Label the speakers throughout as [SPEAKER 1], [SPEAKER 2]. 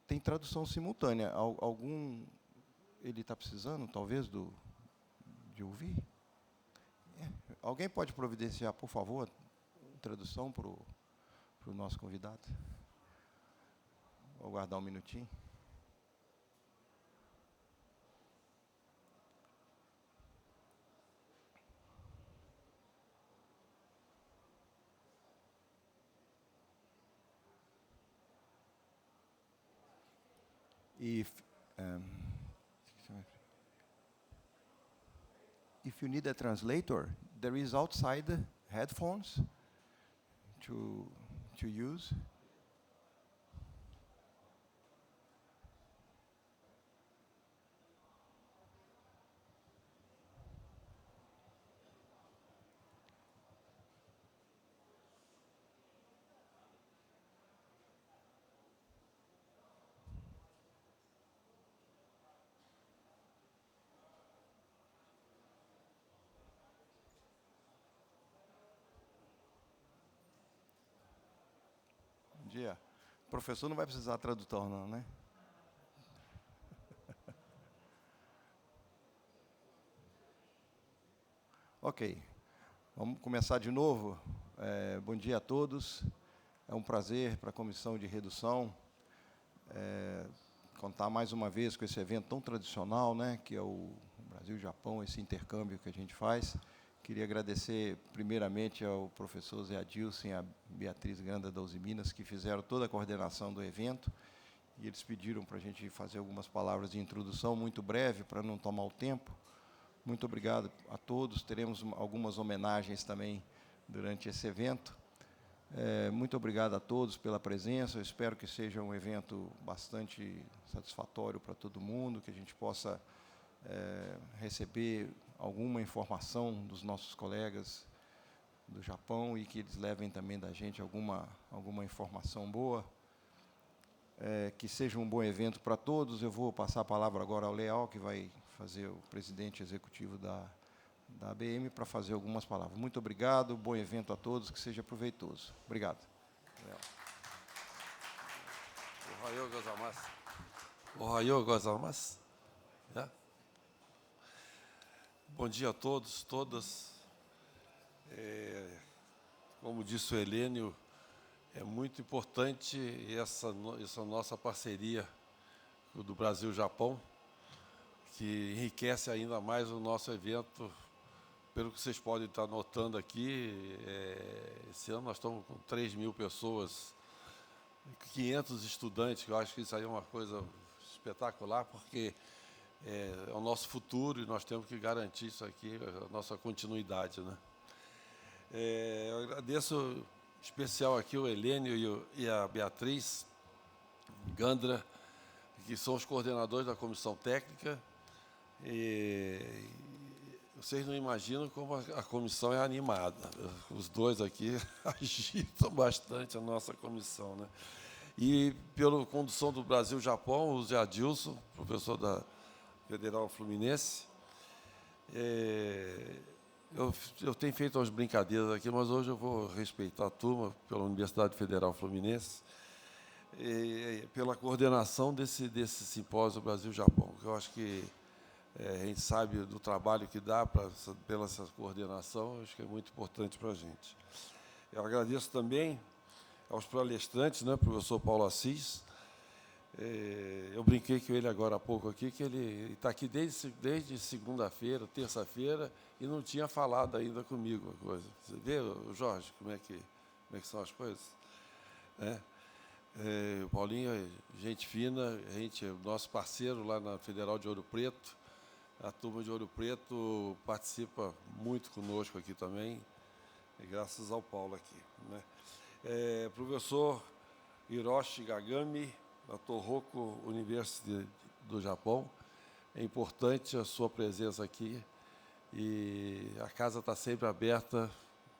[SPEAKER 1] Tem tradução simultânea. Algum... Ele está precisando, talvez, de ouvir? Alguém pode providenciar, por favor, tradução para o nosso convidado? Vou aguardar um minutinho. If you need a translator, there is outside headphones to use. Dia. O professor não vai precisar tradutor, não, né? Ok. Vamos começar de novo. Bom dia a todos. É um prazer para a Comissão de Redução contar mais uma vez com esse evento tão tradicional, né, que é o Brasil-Japão, esse intercâmbio que a gente faz. Queria agradecer, primeiramente, ao professor Zé Adilson e à Beatriz Granda da Uzi Minas, que fizeram toda a coordenação do evento, e eles pediram para a gente fazer algumas palavras de introdução, muito breve, para não tomar o tempo. Muito obrigado a todos. Teremos algumas homenagens também durante esse evento. Muito obrigado a todos pela presença. Eu espero que seja um evento bastante satisfatório para todo mundo, que a gente possa receber alguma informação dos nossos colegas do Japão e que eles levem também da gente alguma informação boa. Que seja um bom evento para todos. Eu vou passar a palavra agora ao Leal, que vai fazer o presidente executivo da ABM, para fazer algumas palavras. Muito obrigado, bom evento a todos, que seja proveitoso. Obrigado.
[SPEAKER 2] Ohayou gozaimasu. Ohayou gozaimasu. Bom dia a todos, todas. Como disse o Helênio, é muito importante essa nossa parceria do Brasil-Japão, que enriquece ainda mais o nosso evento. Pelo que vocês podem estar notando aqui, esse ano nós estamos com 3.000 pessoas, 500 estudantes, que eu acho que isso aí é uma coisa espetacular, porque é o nosso futuro e nós temos que garantir isso aqui, a nossa continuidade, né? Eu agradeço em especial aqui o Helênio e a Beatriz Gandra, que são os coordenadores da comissão técnica. Vocês não imaginam como a comissão é animada. Os dois aqui agitam bastante a nossa comissão, né? E, pela condução do Brasil-Japão, o Zé Adilson, professor da Federal Fluminense. Eu tenho feito umas brincadeiras aqui, mas hoje eu vou respeitar a turma pela Universidade Federal Fluminense, pela coordenação desse simpósio Brasil-Japão, que eu acho que a gente sabe do trabalho que dá pela essa coordenação, acho que é muito importante para a gente. Eu agradeço também aos palestrantes, né, professor Paulo Assis. Eu brinquei com ele agora há pouco aqui, que ele está aqui desde segunda-feira, terça-feira, e não tinha falado ainda comigo a coisa. Você vê, Jorge, como é que são as coisas? O Paulinho é gente fina, nosso parceiro lá na Federal de Ouro Preto. A turma de Ouro Preto participa muito conosco aqui também, graças ao Paulo aqui, né? Professor Hiroshi Gagami, da Tohoku University do Japão. É importante a sua presença aqui e a casa está sempre aberta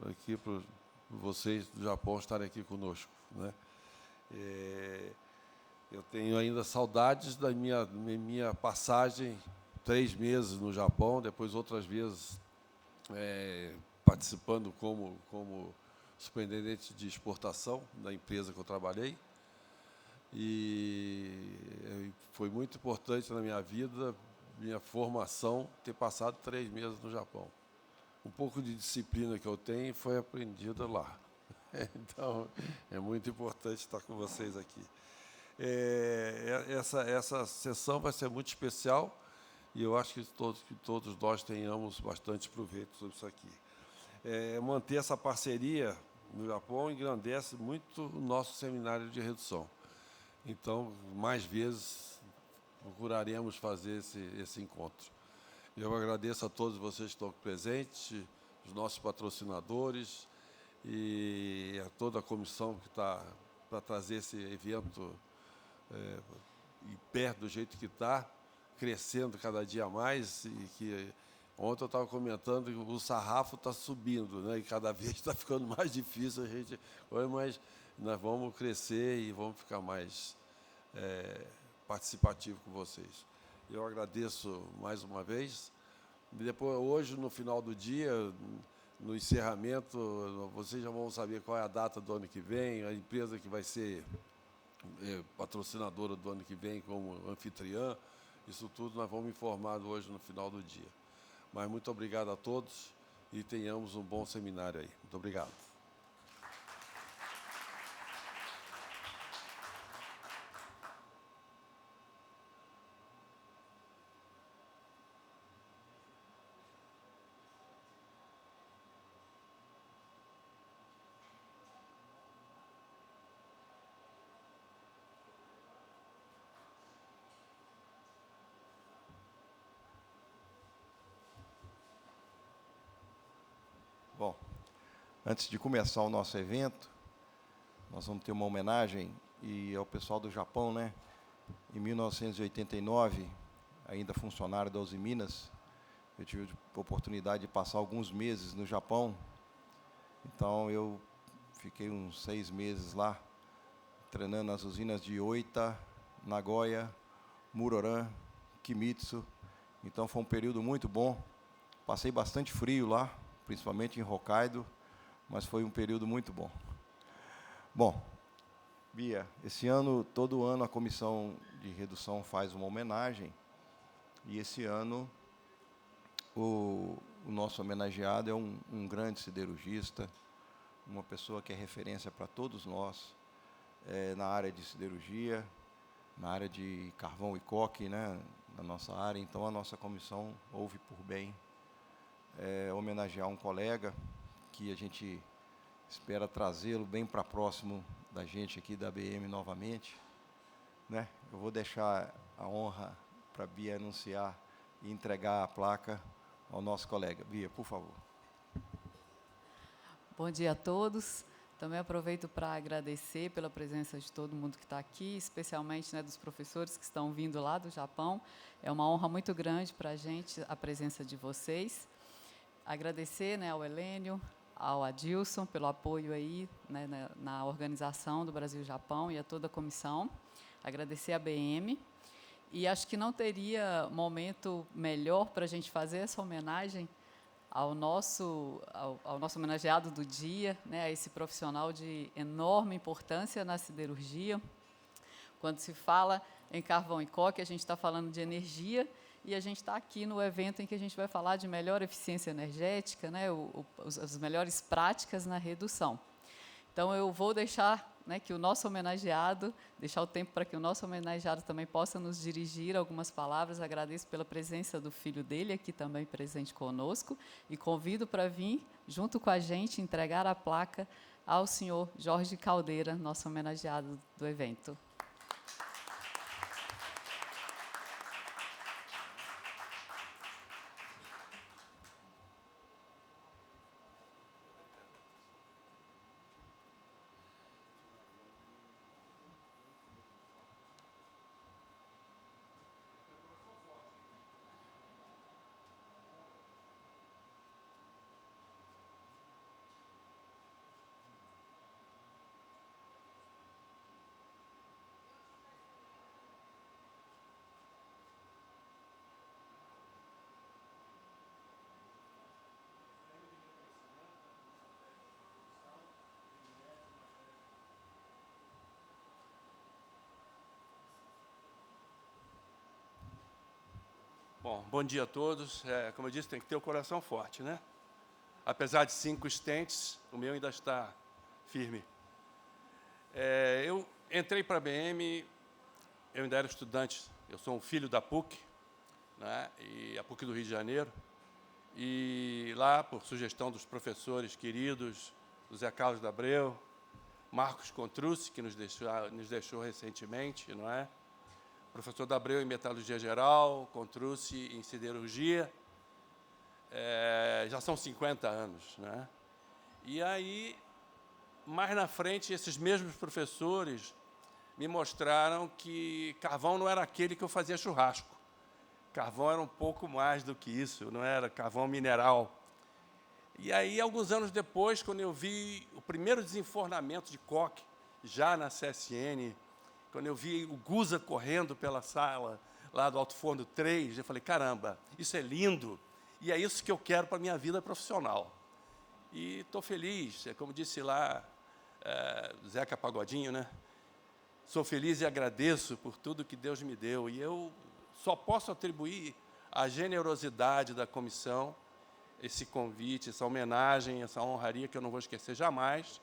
[SPEAKER 2] aqui para vocês do Japão estarem aqui conosco, né? Eu tenho ainda saudades da minha passagem, 3 meses no Japão, depois outras vezes participando como superintendente de exportação da empresa que eu trabalhei. e foi muito importante na minha vida, minha formação, ter passado 3 meses no Japão. Um pouco de disciplina que eu tenho foi aprendida lá. Então, é muito importante estar com vocês aqui. Essa sessão vai ser muito especial e eu acho que todos nós tenhamos bastante proveito sobre isso aqui. Manter essa parceria no Japão engrandece muito o nosso seminário de redução. Então, mais vezes, procuraremos fazer esse encontro. Eu agradeço a todos vocês que estão presentes, os nossos patrocinadores e a toda a comissão que está para trazer esse evento e perto do jeito que está, crescendo cada dia mais. E que ontem eu estava comentando que o sarrafo está subindo, né? E cada vez está ficando mais difícil a gente. Mas nós vamos crescer e vamos ficar mais participativo com vocês. Eu agradeço mais uma vez. Depois, hoje, no final do dia, no encerramento, vocês já vão saber qual é a data do ano que vem, a empresa que vai ser patrocinadora do ano que vem como anfitriã. Isso tudo nós vamos informar hoje no final do dia. Mas muito obrigado a todos e tenhamos um bom seminário aí. Muito obrigado.
[SPEAKER 1] Bom, antes de começar o nosso evento, nós vamos ter uma homenagem e ao pessoal do Japão, né? Em 1989, ainda funcionário da Uzi Minas, eu tive a oportunidade de passar alguns meses no Japão. Então, eu fiquei uns 6 meses lá, treinando nas usinas de Oita, Nagoya, Muroran, Kimitsu. Então, foi um período muito bom. Passei bastante frio lá, principalmente em Hokkaido, mas foi um período muito bom. Bom, Bia, esse ano, todo ano, a Comissão de Redução faz uma homenagem, e esse ano o nosso homenageado é um grande siderurgista, uma pessoa que é referência para todos nós, na área de siderurgia, na área de carvão e coque, né, na nossa área. Então, a nossa comissão ouve por bem homenagear um colega que a gente espera trazê-lo bem para próximo da gente aqui da ABM novamente, né? Eu vou deixar a honra para a Bia anunciar e entregar a placa ao nosso colega. Bia, por favor.
[SPEAKER 3] Bom dia a todos. Também aproveito para agradecer pela presença de todo mundo que está aqui, especialmente, né, dos professores que estão vindo lá do Japão. É uma honra muito grande para a gente a presença de vocês. Agradecer, né, ao Helênio, ao Adilson pelo apoio aí, né, na organização do Brasil-Japão e a toda a comissão. Agradecer a ABM. E acho que não teria momento melhor para a gente fazer essa homenagem ao nosso homenageado do dia, né, a esse profissional de enorme importância na siderurgia. Quando se fala em carvão e coque, a gente está falando de energia, e a gente está aqui no evento em que a gente vai falar de melhor eficiência energética, né, as melhores práticas na redução. Então, eu vou deixar, né, que o nosso homenageado, deixar o tempo para que o nosso homenageado também possa nos dirigir algumas palavras. Agradeço pela presença do filho dele aqui também presente conosco e convido para vir, junto com a gente, entregar a placa ao senhor Jorge Caldeira, nosso homenageado do evento.
[SPEAKER 4] Bom dia a todos. Como eu disse, tem que ter o coração forte, né? Apesar de 5 stents, o meu ainda está firme. Eu entrei para a ABM, eu ainda era estudante, eu sou um filho da PUC, né? E a PUC do Rio de Janeiro, e lá, por sugestão dos professores queridos, do Zé Carlos da Abreu, Marcos Contrucci, que nos deixou recentemente, não é? Professor da Abreu em metalurgia geral, Contrucci em siderurgia, já são 50 anos, né? E aí, mais na frente, esses mesmos professores me mostraram que carvão não era aquele que eu fazia churrasco. Carvão era um pouco mais do que isso, não era carvão mineral. E aí, alguns anos depois, quando eu vi o primeiro desenfornamento de coque, já na CSN, quando eu vi o Guza correndo pela sala, lá do Alto Forno 3, eu falei, caramba, isso é lindo, e é isso que eu quero para a minha vida profissional. E estou feliz, como disse lá, Zeca Pagodinho, né? Sou feliz e agradeço por tudo que Deus me deu, e eu só posso atribuir à generosidade da comissão esse convite, essa homenagem, essa honraria que eu não vou esquecer jamais.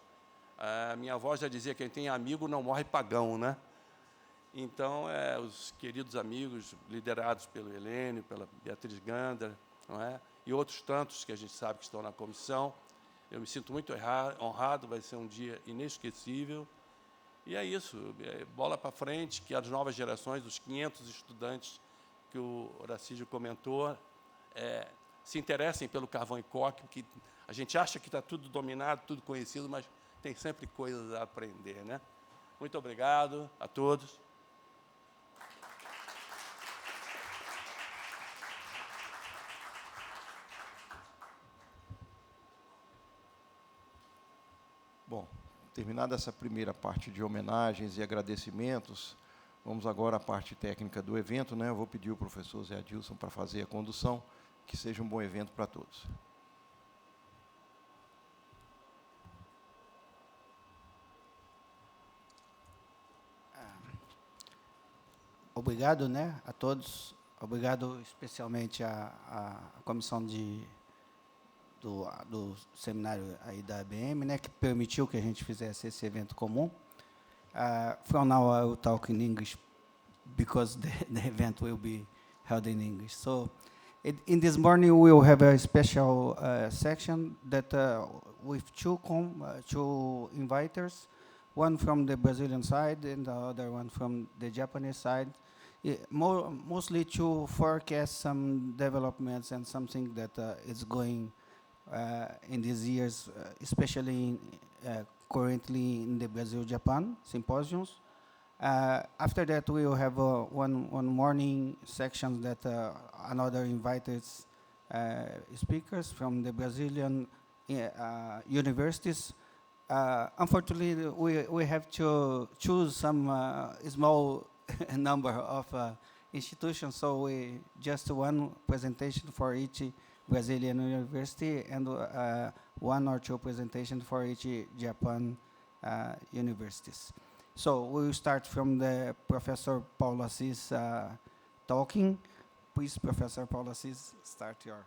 [SPEAKER 4] A minha avó já dizia que quem tem amigo não morre pagão, né? Então, os queridos amigos, liderados pelo Helênio, pela Beatriz Gander, não é? E outros tantos que a gente sabe que estão na comissão, eu me sinto muito honrado, vai ser um dia inesquecível. E é isso, bola para frente, que as novas gerações, os 500 estudantes que o Horacísio comentou, se interessem pelo carvão e coque, porque a gente acha que está tudo dominado, tudo conhecido, mas tem sempre coisas a aprender, né? Muito obrigado a todos.
[SPEAKER 1] Bom, terminada essa primeira parte de homenagens e agradecimentos, vamos agora à parte técnica do evento, né? Eu vou pedir ao professor Zé Adilson para fazer a condução, que seja um bom evento para todos.
[SPEAKER 5] Obrigado, né, a todos. Obrigado especialmente à comissão do seminário aí da ABM, né, que permitiu que a gente fizesse esse evento comum. From now I will talk in English because the event will be held in English. So, in this morning we will have a special section that with two inviters, one from the Brazilian side and the other one from the Japanese side, mostly to forecast some developments and something that is going in these years, especially currently in the Brazil-Japan symposiums. After that, we will have one morning section that another invited speakers from the Brazilian universities. Unfortunately, we have to choose some small number of institutions, so we just one presentation for each Brazilian university and one or two presentations for each Japan universities. So we will start from the Professor Paulo Assis talking. Please, Professor Paulo Assis, start your.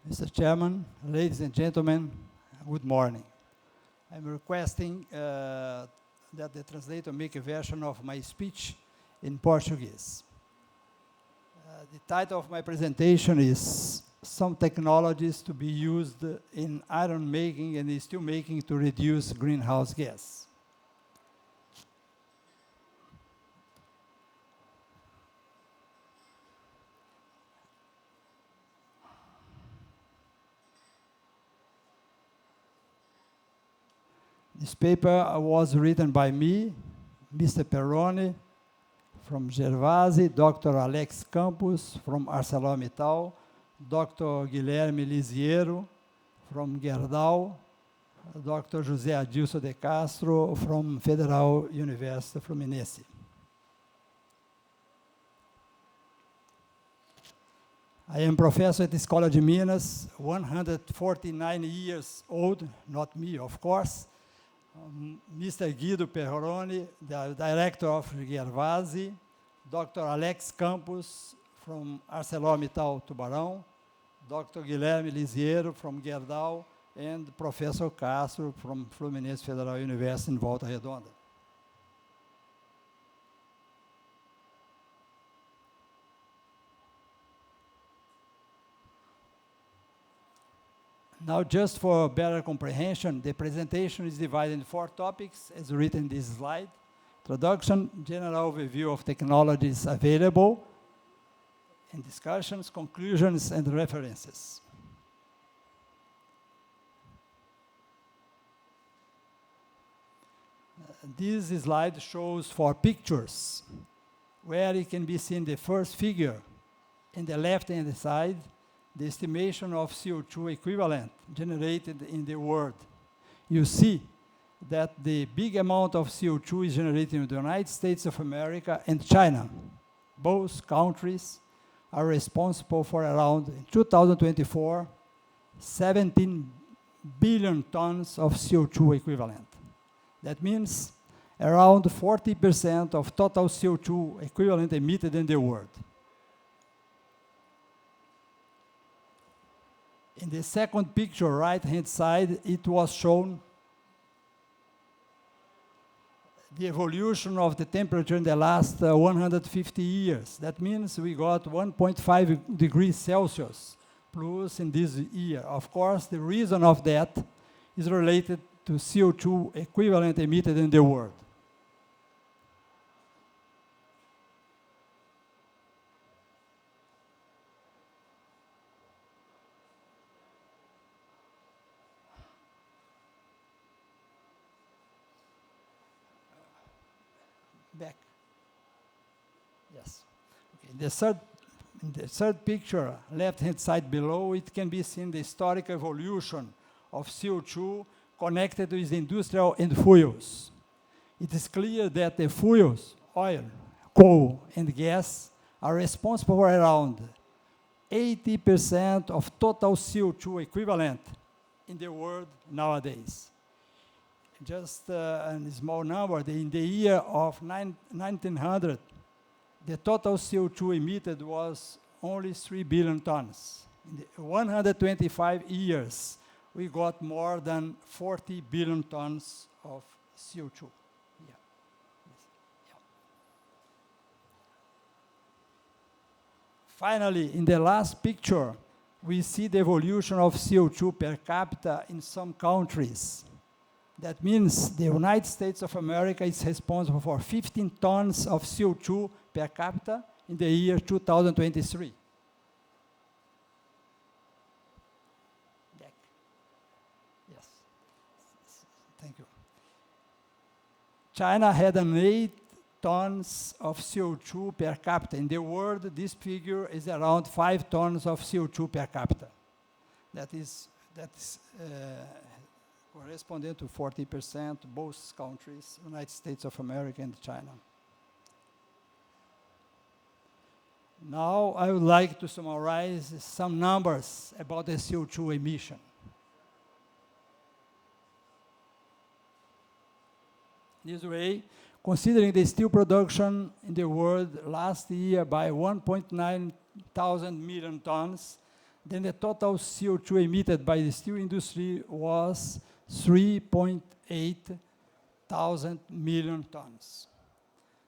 [SPEAKER 6] Mr. Chairman, ladies and gentlemen, good morning. I'm requesting that the translator make a version of my speech in Portuguese. The title of my presentation is Some Technologies to be Used in Iron Making and Steel Making to Reduce Greenhouse Gas. This paper was written by me, Mr. Perrone, from Gervasi, Dr. Alex Campos, from ArcelorMittal, Dr. Guilherme Lisiero, from Gerdau, Dr. José Adilson de Castro from Federal University Fluminense. I am professor at the Escola de Minas, 149 years old, not me, of course. Mr. Guido Perroni, the director of Gervasi, Dr. Alex Campos from ArcelorMittal Tubarão, Dr. Guilherme Lisiero from Gerdau, and Professor Castro from Fluminense Federal University in Volta Redonda. Now, just for better comprehension, the presentation is divided into 4 topics, as written in this slide. Introduction, general overview of technologies available, and discussions, conclusions, and references. This slide shows 4 pictures, where it can be seen the first figure in the left-hand side, the estimation of CO2 equivalent generated in the world. You see that the big amount of CO2 is generated in the United States of America and China. Both countries are responsible for around, in 2024, 17 billion tons of CO2 equivalent. That means around 40% of total CO2 equivalent emitted in the world. In the second picture, right-hand side, it was shown the evolution of the temperature in the last 150 years. That means we got 1.5 degrees Celsius plus in this year. Of course, the reason of that is related to CO2 equivalent emitted in the world. Back. Yes. Okay. In the third picture, left-hand side below, it can be seen the historic evolution of CO2 connected with industrial and fuels. It is clear that the fuels, oil, coal, and gas, are responsible for around 80% of total CO2 equivalent in the world nowadays. Just a small number, in the year of 1900, the total CO2 emitted was only 3 billion tons. In the 125 years, we got more than 40 billion tons of CO2. Yeah. Yes. Yeah. Finally, in the last picture, we see the evolution of CO2 per capita in some countries. That means the United States of America is responsible for 15 tons of CO2 per capita in the year 2023. Yes. Thank you. China had 8 tons of CO2 per capita. In the world, this figure is around 5 tons of CO2 per capita. That is corresponding to 40%, both countries, United States of America and China. Now, I would like to summarize some numbers about the CO2 emission. This way, considering the steel production in the world last year by 1.9 thousand million tons, then the total CO2 emitted by the steel industry was 3.8 thousand million tons.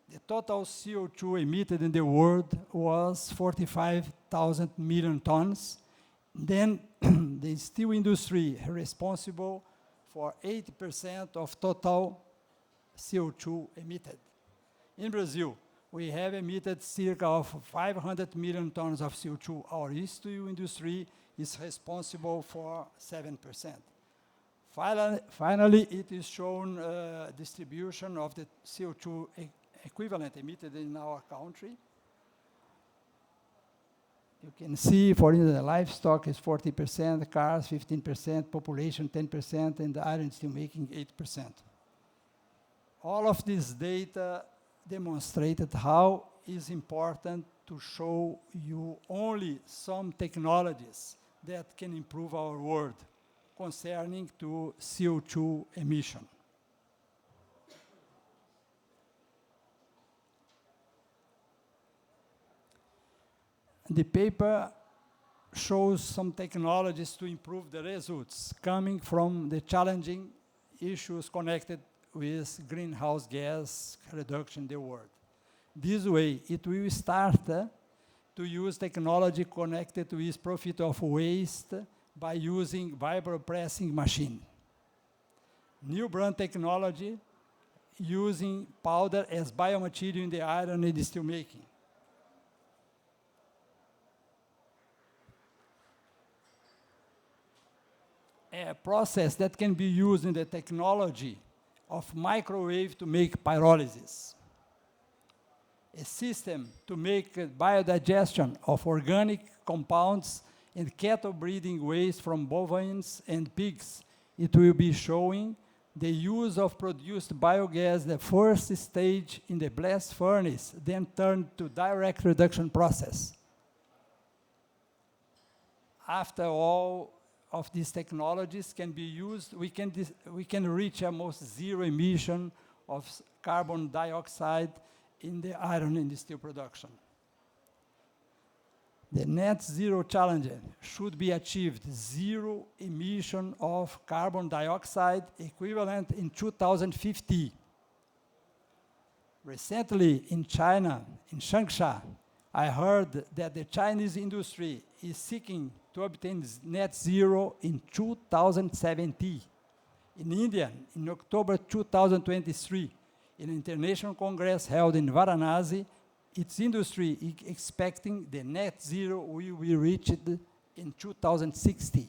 [SPEAKER 6] The total CO2 emitted in the world was 45,000 million tons. Then the steel industry responsible for 80% of total CO2 emitted. In Brazil, we have emitted circa of 500 million tons of CO2. Our steel industry is responsible for 7%. Finally, it is shown distribution of the CO2 equivalent emitted in our country. You can see, for instance, the livestock is 40%, cars 15%, population 10%, and the iron steel making 8%. All of this data demonstrated how it's important to show you only some technologies that can improve our world concerning to CO2 emission. The paper shows some technologies to improve the results coming from the challenging issues connected with greenhouse gas reduction in the world. This way, it will start to use technology connected with profit of waste by using vibropressing machine. New brand technology using powder as biomaterial in the iron and steel making. A process that can be used in the technology of microwave to make pyrolysis. A system to make biodigestion of organic compounds and cattle breeding waste from bovines and pigs. It will be showing the use of produced biogas, the first stage in the blast furnace, then turned to direct reduction process. After all of these technologies can be used, we can reach almost zero emission of carbon dioxide in the iron and steel production. The net zero challenge should be achieved zero emission of carbon dioxide equivalent in 2050. Recently in China, in Changsha, I heard that the Chinese industry is seeking to obtain net zero in 2070. In India, in October 2023, in an international congress held in Varanasi, its industry is expecting the net zero will be reached in 2060.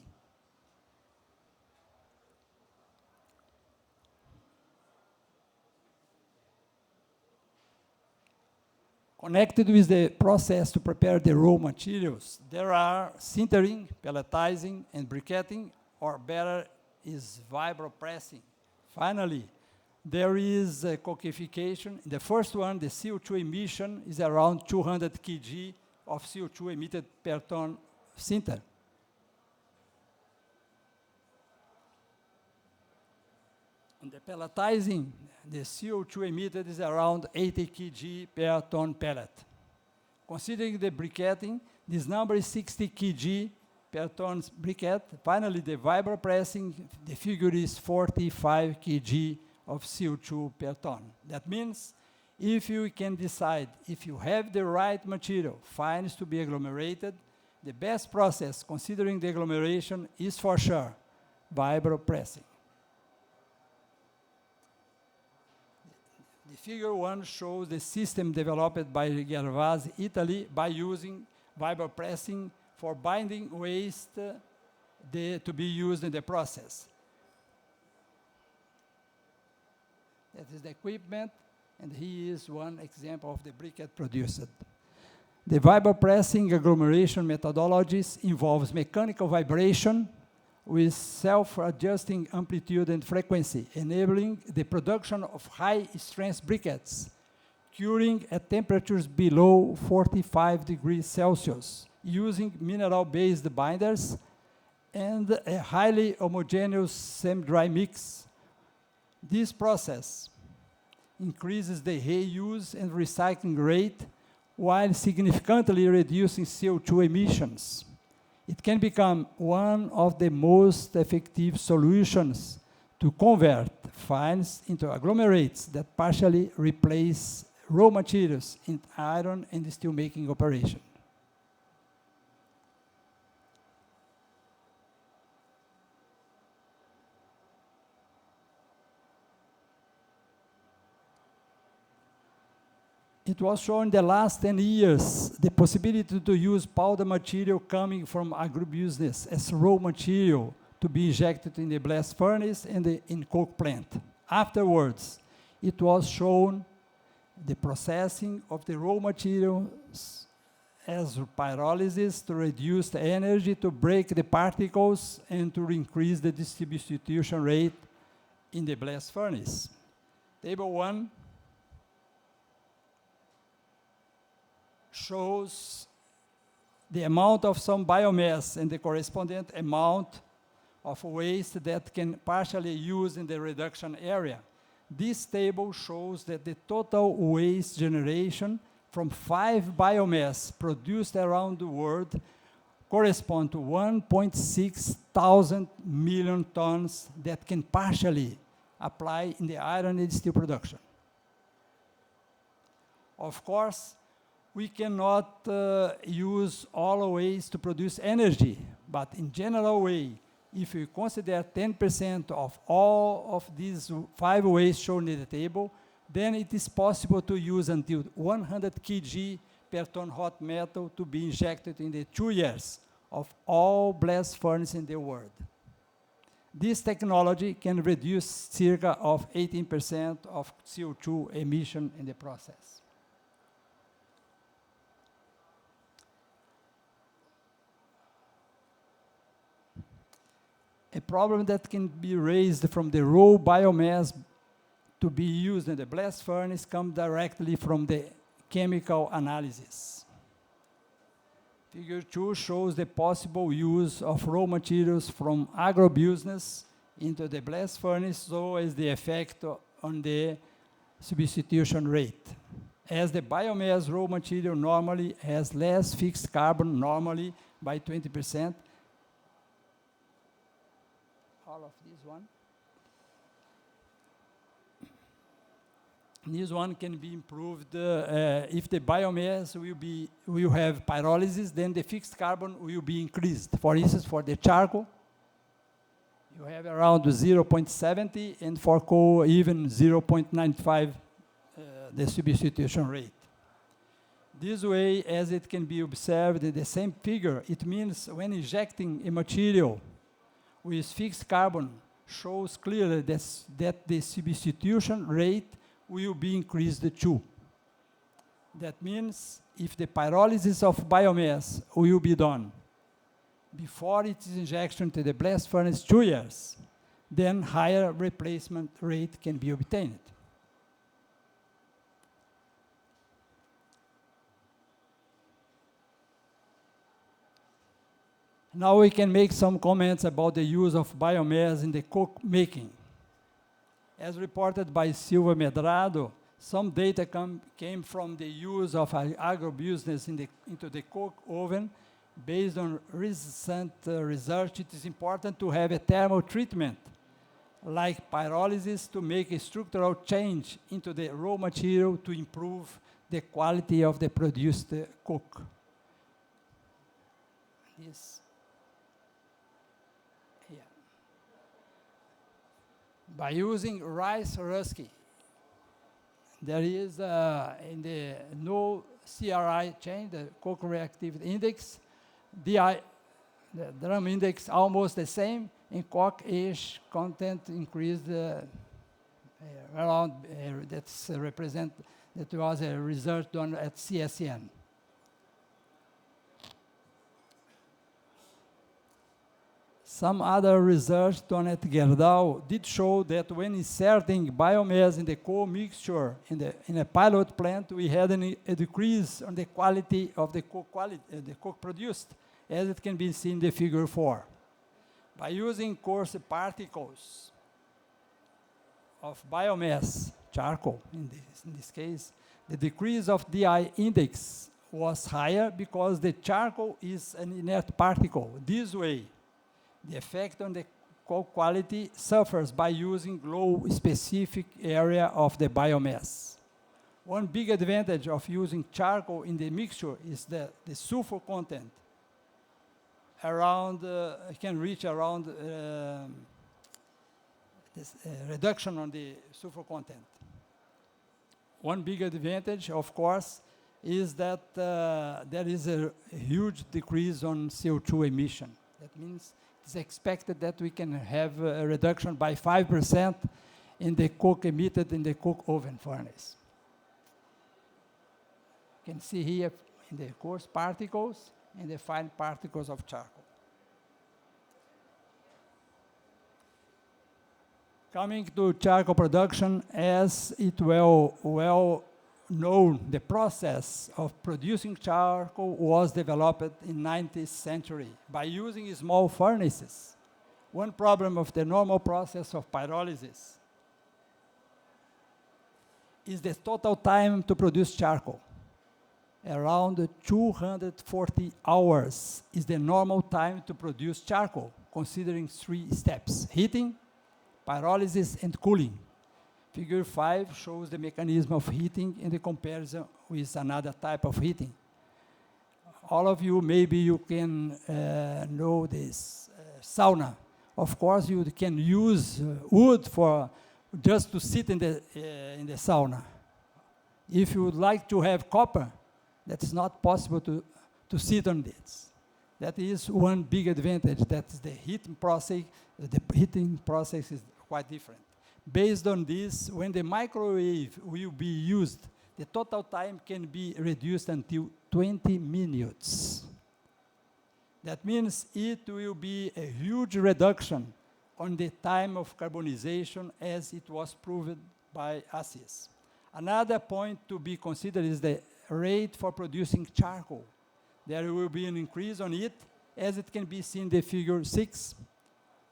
[SPEAKER 6] Connected with the process to prepare the raw materials, there are sintering, pelletizing, and briquetting, or better is vibropressing. Finally, there is coquification. The first one, the CO2 emission, is around 200 kg of CO2 emitted per ton sinter. In the pelletizing, the CO2 emitted is around 80 kg per ton pellet. Considering the briquetting, this number is 60 kg per ton briquette. Finally, the vibropressing, the figure is 45 kg of CO2 per ton. That means if you can decide, if you have the right material, fines to be agglomerated, the best process, considering the agglomeration, is for sure vibropressing. The figure 1 shows the system developed by Gervasi, Italy, by using vibropressing for binding waste to be used in the process. That is the equipment, and here is one example of the briquette produced. The vibropressing agglomeration methodologies involves mechanical vibration with self-adjusting amplitude and frequency, enabling the production of high-strength briquettes, curing at temperatures below 45 degrees Celsius, using mineral-based binders and a highly homogeneous semi-dry mix. This process increases the reuse and recycling rate while significantly reducing CO2 emissions. It can become one of the most effective solutions to convert fines into agglomerates that partially replace raw materials in iron and steel making operation. It was shown in the last 10 years the possibility to use powder material coming from agribusiness as raw material to be injected in the blast furnace and in coke plant. Afterwards, it was shown the processing of the raw materials as pyrolysis to reduce the energy to break the particles and to increase the distribution rate in the blast furnace. Table 1 shows the amount of some biomass and the corresponding amount of waste that can partially use in the reduction area. This table shows that the total waste generation from 5 biomass produced around the world correspond to 1.6 thousand million tons that can partially apply in the iron and steel production. Of course, we cannot use all waste to produce energy, but in general way, if we consider 10% of all of these 5 waste shown in the table, then it is possible to use until 100 kg per ton hot metal to be injected in the 2 years of all blast furnaces in the world. This technology can reduce circa of 18% of CO2 emission in the process. A problem that can be raised from the raw biomass to be used in the blast furnace comes directly from the chemical analysis. Figure 2 shows the possible use of raw materials from agrobusiness into the blast furnace, so as the effect on the substitution rate. As the biomass raw material normally has less fixed carbon, normally by 20%, all of this one. This one can be improved if the biomass will have pyrolysis, then the fixed carbon will be increased. For instance, for the charcoal, you have around 0.70, and for coal, even 0.95 the substitution rate. This way, as it can be observed in the same figure, it means when injecting a material with fixed carbon shows clearly that the substitution rate will be increased too. That means if the pyrolysis of biomass will be done before its injection to the blast furnace 2 years, then higher replacement rate can be obtained. Now we can make some comments about the use of biomass in the coke making. As reported by Silva Medrado, some data came from the use of agrobusiness into the coke oven. Based on recent research, it is important to have a thermal treatment, like pyrolysis, to make a structural change into the raw material to improve the quality of the produced coke. This. By using rice rusky, there is in the no CRI chain, the coke reactivity index, the drum index almost the same, and coke-ish content increased around, that's represent, that was a research done at CSN. Some other research done at Gerdau did show that when inserting biomass in the coal mixture in a pilot plant, we had a decrease on the quality of the coke produced, as it can be seen in the figure 4. By using coarse particles of biomass, charcoal in this case, the decrease of DI index was higher because the charcoal is an inert particle. This way, the effect on the coke quality suffers by using low specific area of the biomass. One big advantage of using charcoal in the mixture is the sulfur content. It can reach around this reduction on the sulfur content. One big advantage, of course, is that there is a huge decrease on CO2 emission. That means it's expected that we can have a reduction by 5% in the coke emitted in the coke oven furnace. You can see here in the coarse particles and the fine particles of charcoal. Coming to charcoal production, as it well known, the process of producing charcoal was developed in 19th century by using small furnaces. One problem of the normal process of pyrolysis is the total time to produce charcoal. Around 240 hours is the normal time to produce charcoal, considering 3 steps: heating, pyrolysis, and cooling. Figure 5 shows the mechanism of heating in the comparison with another type of heating. All of you, maybe you can know this sauna. Of course, you can use wood for just to sit in the sauna. If you would like to have copper, that's not possible to sit on this. That is one big advantage. That's the heating process. The heating process is quite different. Based on this, when the microwave will be used, the total time can be reduced until 20 minutes. That means it will be a huge reduction on the time of carbonization, as it was proved by ACIS. Another point to be considered is the rate for producing charcoal. There will be an increase on it, as it can be seen in the figure 6.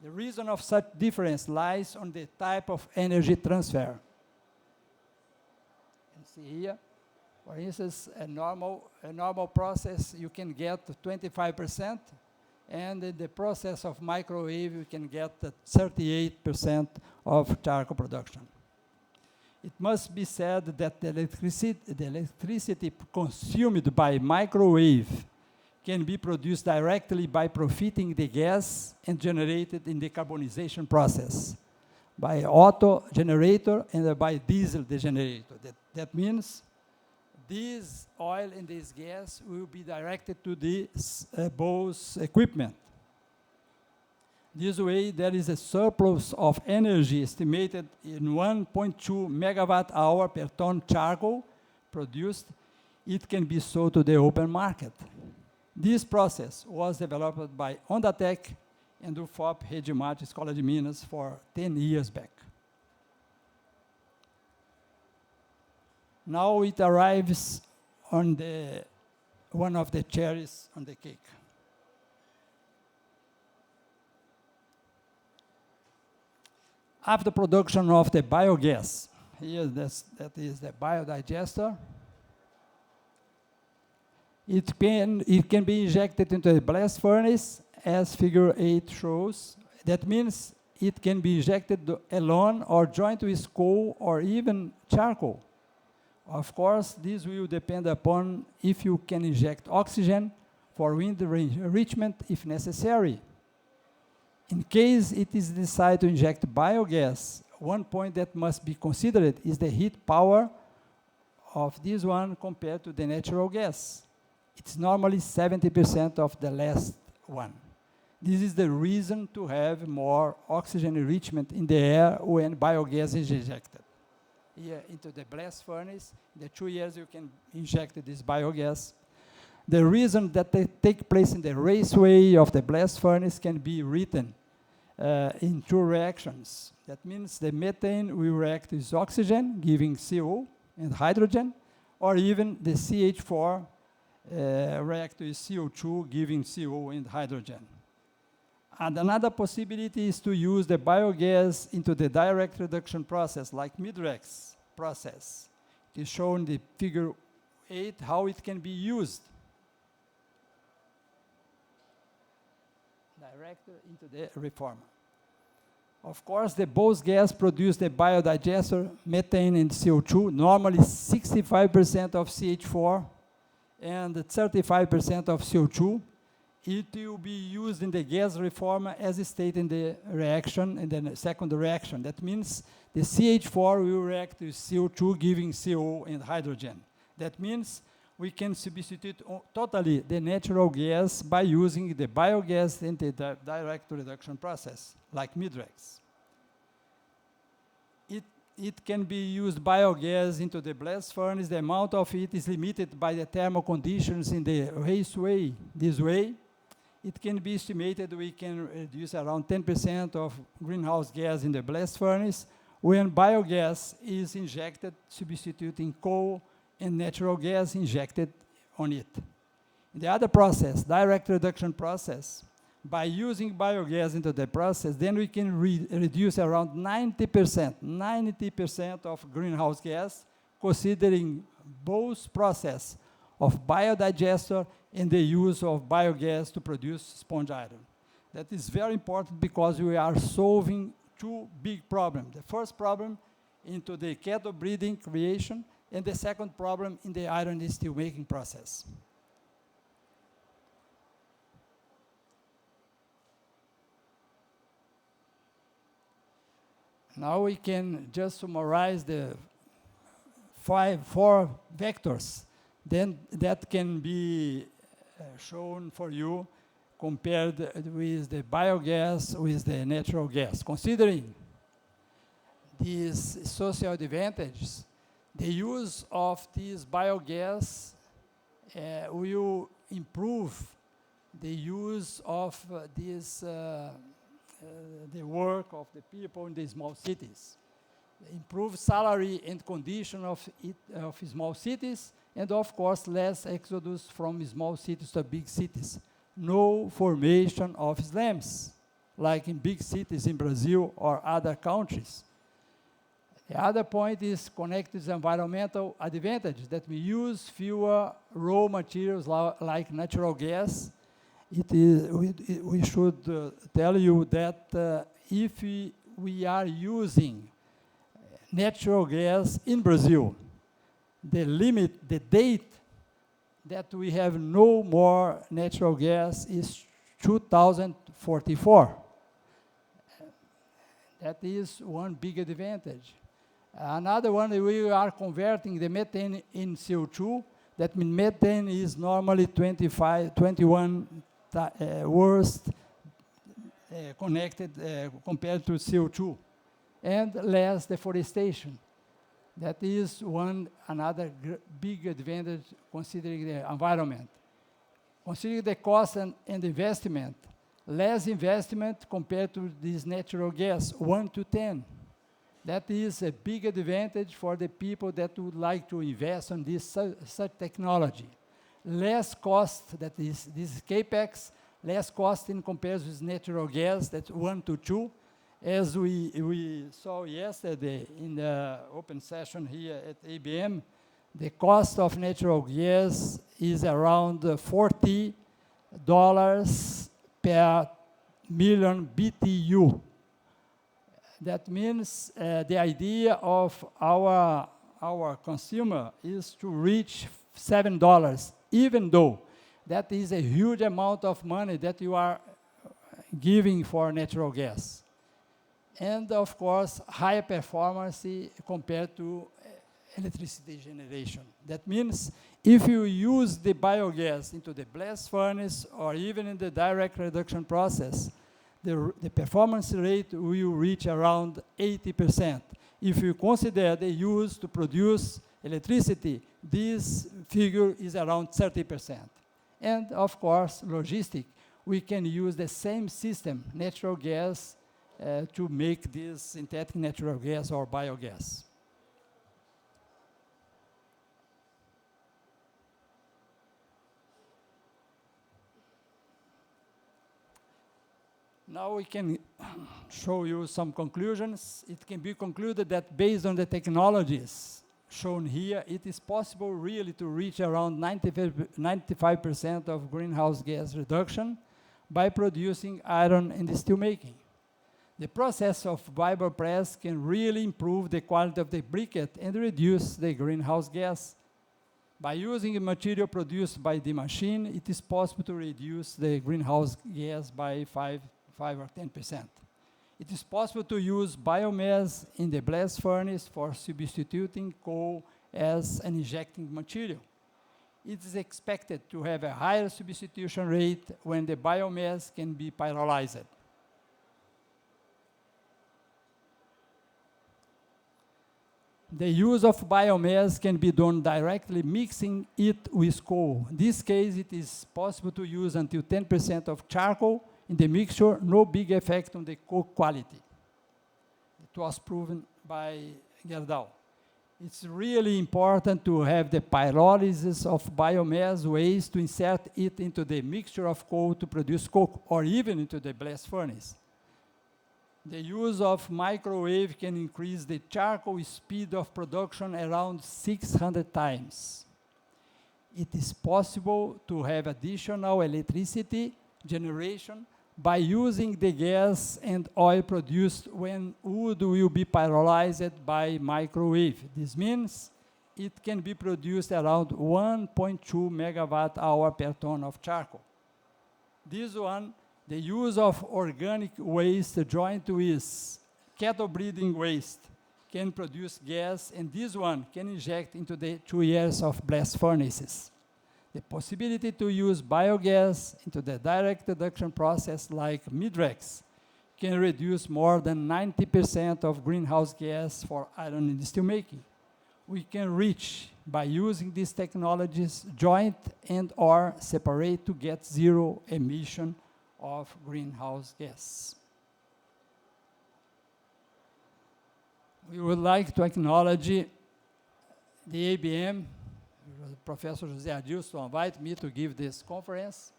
[SPEAKER 6] The reason of such difference lies on the type of energy transfer. You can see here, for instance, a normal process, you can get 25%, and in the process of microwave, you can get 38% of charcoal production. It must be said that the electricity consumed by microwave can be produced directly by profiting the gas and generated in the carbonization process by auto generator and by diesel generator. That means this oil and this gas will be directed to this both equipment. This way, there is a surplus of energy estimated in 1.2 megawatt hour per ton charcoal produced. It can be sold to the open market. This process was developed by Ondatec and UFOP Redimate Escola de Minas for 10 years back. Now it arrives on one of the cherries on the cake. After production of the biogas, here that is the biodigester, it can be injected into the blast furnace, as figure 8 shows. That means it can be injected alone or joined with coal or even charcoal. Of course, this will depend upon if you can inject oxygen for wind enrichment if necessary. In case it is decided to inject biogas, one point that must be considered is the heat power of this one compared to the natural gas. It's normally 70% of the last one. This is the reason to have more oxygen enrichment in the air when biogas is injected. Here into the blast furnace, in the 2 years you can inject this biogas. The reason that they take place in the raceway of the blast furnace can be written in 2 reactions. That means the methane will react with oxygen, giving CO and hydrogen, or even the CH4 react with CO2, giving CO and hydrogen. And another possibility is to use the biogas into the direct reduction process, like Midrex process. It is shown in the figure 8 how it can be used. Direct into the reformer. Of course, the both gas produce the biodigester, methane and CO2, normally 65% of CH4 and 35% of CO2. It will be used in the gas reformer as stated in the reaction, in the second reaction. That means the CH4 will react with CO2, giving CO and hydrogen. That means we can substitute totally the natural gas by using the biogas in the direct reduction process, like Midrex. it can be used biogas into the blast furnace. The amount of it is limited by the thermal conditions in the raceway. This way, it can be estimated we can reduce around 10% of greenhouse gas in the blast furnace when biogas is injected, substituting coal and natural gas injected on it. In the other process, direct reduction process, by using biogas into the process, then we can reduce around 90% of greenhouse gas, considering both process of biodigester and the use of biogas to produce sponge iron. That is very important because we are solving two big problems. The first problem into the cattle breeding creation, and the second problem in the iron and steel making process. Now we can just summarize the four vectors then that can be shown for you compared with the biogas with the natural gas. Considering these social advantages, the use of this biogas will improve the use of the work of the people in the small cities, improve salary and condition of small cities, and of course less exodus from small cities to big cities. No formation of slums, like in big cities in Brazil or other countries. The other point is connected to environmental advantage, that we use fewer raw materials like natural gas. We should tell you that if we are using natural gas in Brazil, the date that we have no more natural gas is 2044. That is one big advantage. Another one, we are converting the methane in CO2. That means methane is normally 21 worst connected compared to CO2, and less deforestation. That is another big advantage considering the environment. Considering the cost and investment, less investment compared to this natural gas, 1 to 10. That is a big advantage for the people that would like to invest in this such technology. Less cost, that is this capex, less cost in comparison with natural gas, that's 1 to 2. As we saw yesterday in the open session here at ABM, the cost of natural gas is around $40 per million BTU. That means the idea of our consumer is to reach $7, even though that is a huge amount of money that you are giving for natural gas. And of course, higher performance compared to electricity generation. That means if you use the biogas into the blast furnace or even in the direct reduction process, the performance rate will reach around 80%. If you consider the use to produce electricity, this figure is around 30%. And of course, logistic, we can use the same system, natural gas, to make this synthetic natural gas or biogas. Now we can show you some conclusions. It can be concluded that based on the technologies shown here, it is possible really to reach around 95% of greenhouse gas reduction by producing iron in the steel making. The process of fiber press can really improve the quality of the briquette and reduce the greenhouse gas. By using a material produced by the machine, it is possible to reduce the greenhouse gas by 5 or 10%. It is possible to use biomass in the blast furnace for substituting coal as an injecting material. It is expected to have a higher substitution rate when the biomass can be pyrolyzed. The use of biomass can be done directly mixing it with coal. In this case, it is possible to use until 10% of charcoal in the mixture, no big effect on the coke quality. It was proven by Gerdau. It's really important to have the pyrolysis of biomass waste to insert it into the mixture of coal to produce coke, or even into the blast furnace. The use of microwave can increase the charcoal speed of production around 600 times. It is possible to have additional electricity generation by using the gas and oil produced when wood will be pyrolyzed by microwave. This means it can be produced around 1.2 megawatt hour per ton of charcoal. This one, the use of organic waste joined with cattle breeding waste can produce gas, and this one can inject into the 2 years of blast furnaces. The possibility to use biogas into the direct reduction process like Midrex can reduce more than 90% of greenhouse gas for iron and steel making. We can reach, by using these technologies, joint and or separate to get zero emission of greenhouse gas. We would like to acknowledge the ABM, Professor José Adilson invited me to give this conference,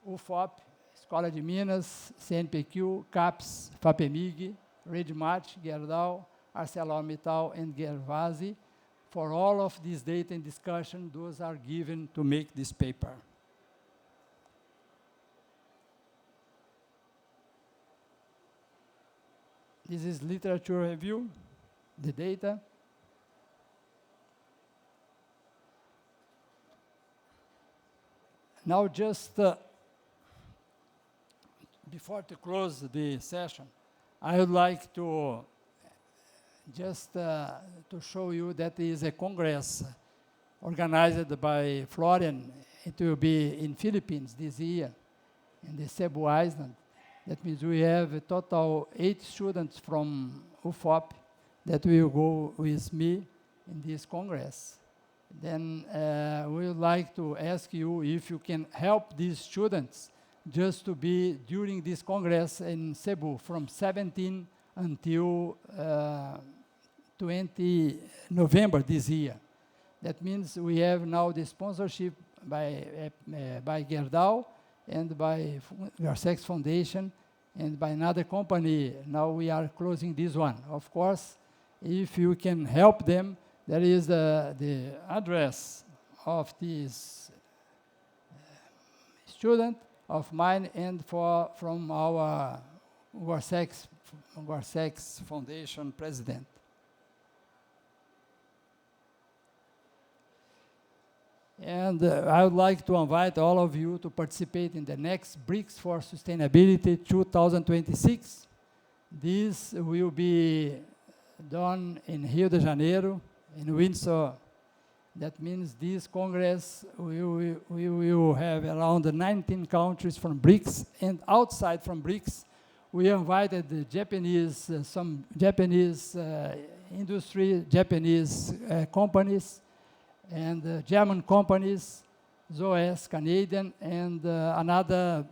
[SPEAKER 6] UFOP, Escola de Minas, CNPq, CAPES, FAPEMIG, Redmat, Gerdau, ArcelorMittal, and Gervasi. For all of this data and discussion, those are given to make this paper. This is literature review, the data. Now just before to close the session, I would like to just to show you that is a congress organized by Florian. It will be in Philippines this year, in the Cebu Island. That means we have a total 8 students from UFOP that will go with me in this congress. Then we would like to ask you if you can help these students just to be during this congress in Cebu from 17 until 20 November this year. That means we have now the sponsorship by Gerdau and by Garcex Foundation and by another company. Now we are closing this one. Of course, if you can help them, there is the address of this student of mine and from our Garcex Foundation president. And I would like to invite all of you to participate in the next BRICS for Sustainability 2026. This will be done in Rio de Janeiro, in Windsor. That means this Congress, we will have around 19 countries from BRICS, and outside from BRICS, we invited the Japanese, some Japanese industry, Japanese companies, and German companies, US, Canadian, and another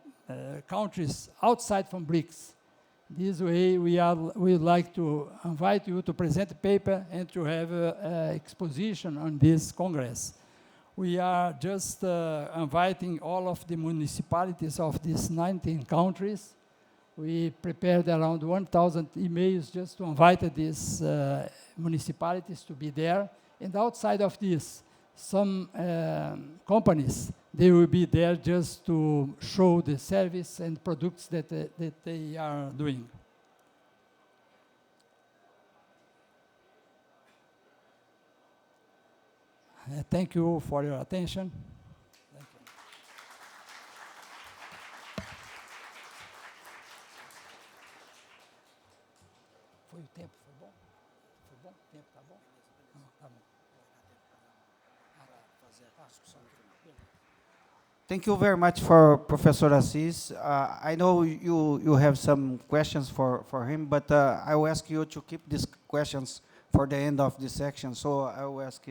[SPEAKER 6] countries outside from BRICS. This way, we would like to invite you to present a paper and to have an exposition on this Congress. We are just inviting all of the municipalities of these 19 countries. We prepared around 1,000 emails just to invite these municipalities to be there. And outside of this, some companies, they will be there just to show the service and products that they are doing. Thank you for your attention. Thank you. Foi o tempo, foi bom? Foi bom? O tempo tá bom? Não, tá bom.
[SPEAKER 5] Thank you very much for Professor Assis. I know you have some questions for him, but I will ask you to keep these questions for the end of this section, so I will ask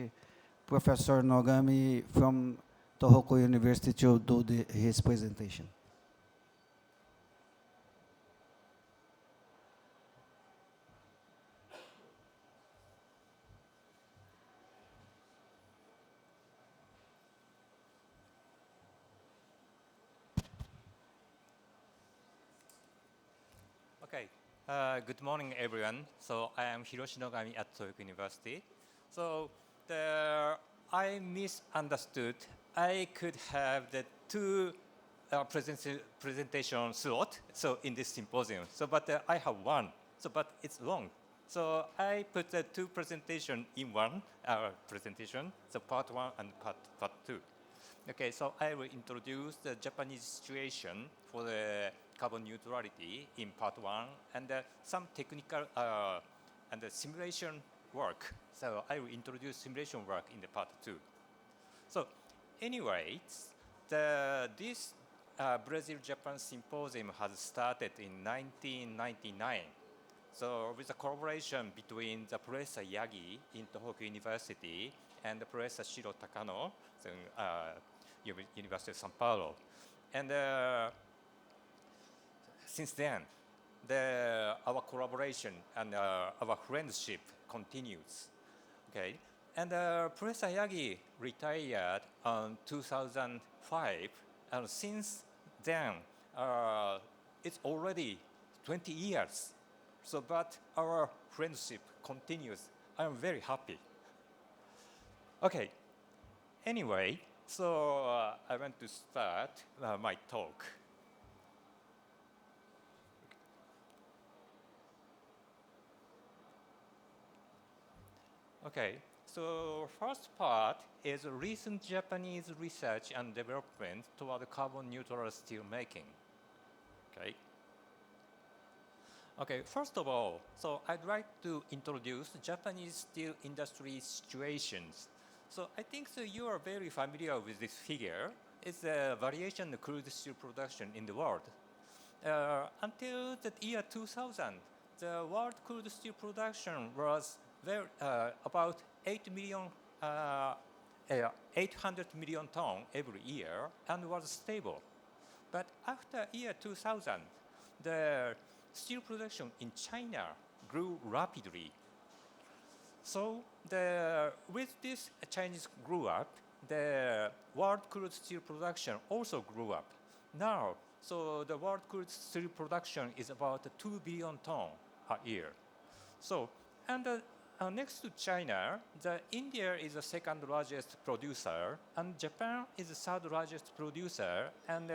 [SPEAKER 5] Professor Nogami from Tohoku University to do his presentation.
[SPEAKER 7] Okay. Good morning, everyone. So I am Hiroshi Nogami at Tohoku University. So I misunderstood. I could have the two presentation slot. So in this symposium. So but I have one. So but it's long. So I put the two presentation in one presentation. So part one and part two. Okay. So I will introduce the Japanese situation for the carbon neutrality in part one, and some technical and simulation work. So I will introduce simulation work in the part two. So anyway, this Brazil-Japan Symposium has started in 1999. So with a collaboration between the Professor Yagi in Tohoku University and the Professor Shiro Takano, so, University of São Paulo. And since then, our collaboration and our friendship continues. Okay, and Professor Yagi retired in 2005, and since then, it's already 20 years. So, but our friendship continues. I'm very happy. Okay. Anyway, so I want to start my talk. Okay, so first part is recent Japanese research and development toward carbon neutral steel making. Okay. Okay, first of all, so I'd like to introduce Japanese steel industry situations. So I think so you are very familiar with this figure. It's a variation of crude steel production in the world. Until the year 2000, the world crude steel production was about 800 million tons every year and was stable. But after year 2000, the steel production in China grew rapidly. So with this Chinese grew up, the world crude steel production also grew up. Now, so the world crude steel production is about 2 billion tons a year. So, and next to China, India is the second largest producer, and Japan is the third largest producer. And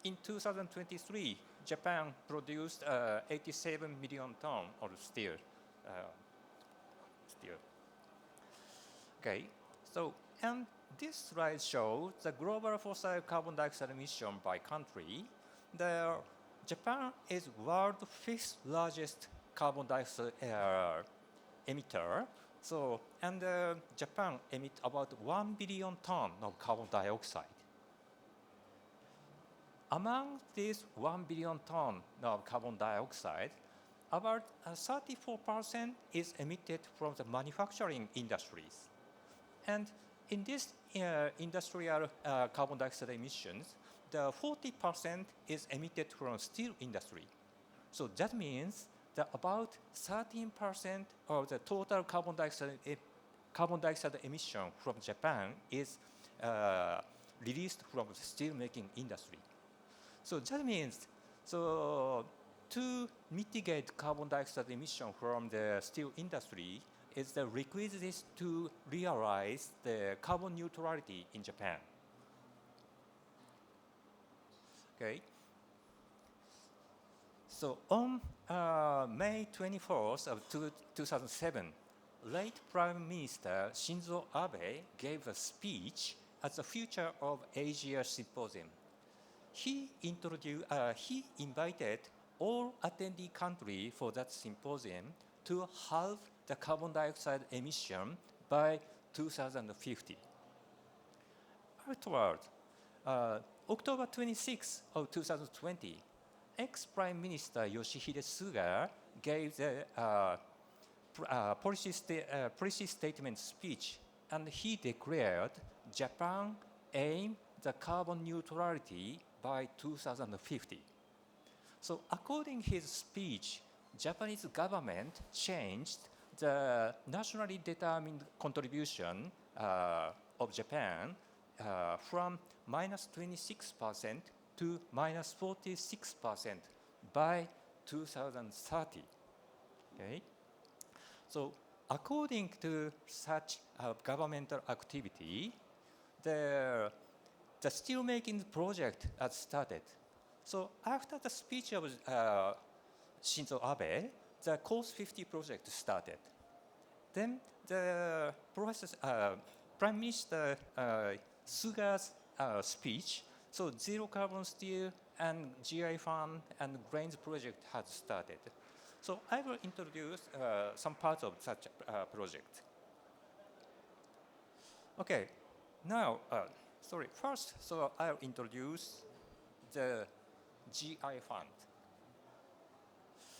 [SPEAKER 7] in 2023, Japan produced 87 million tons of steel. Okay, so and this slide shows the global fossil carbon dioxide emission by country. Japan is world's fifth largest carbon dioxide emitter. So, and Japan emits about 1 billion tons of carbon dioxide. Among these 1 billion tons of carbon dioxide, about 34% is emitted from the manufacturing industries. And in this industrial carbon dioxide emissions, the 40% is emitted from steel industry. So that means that about 13% of the total carbon dioxide emission from Japan is released from the steel making industry. So that means, so to mitigate carbon dioxide emission from the steel industry is the requisite to realize the carbon neutrality in Japan. Okay. So on May 24th of 2007, late Prime Minister Shinzo Abe gave a speech at the Future of Asia Symposium. He invited all attendee countries for that symposium to halve the carbon dioxide emission by 2050. Afterward, October 26 of 2020, ex-Prime Minister Yoshihide Suga gave the policy statement speech, and he declared Japan aim the carbon neutrality by 2050. So according his speech, Japanese government changed the nationally determined contribution of Japan from minus 26% to minus 46% by 2030. Okay? So according to such governmental activity, the steelmaking project has started. So after the speech of Shinzo Abe, the Coast 50 project started. Then the Prime Minister Suga's speech, so zero carbon steel and GI fund and grains project has started. So I will introduce some parts of such project. Okay, now, first, so I'll introduce the GI fund.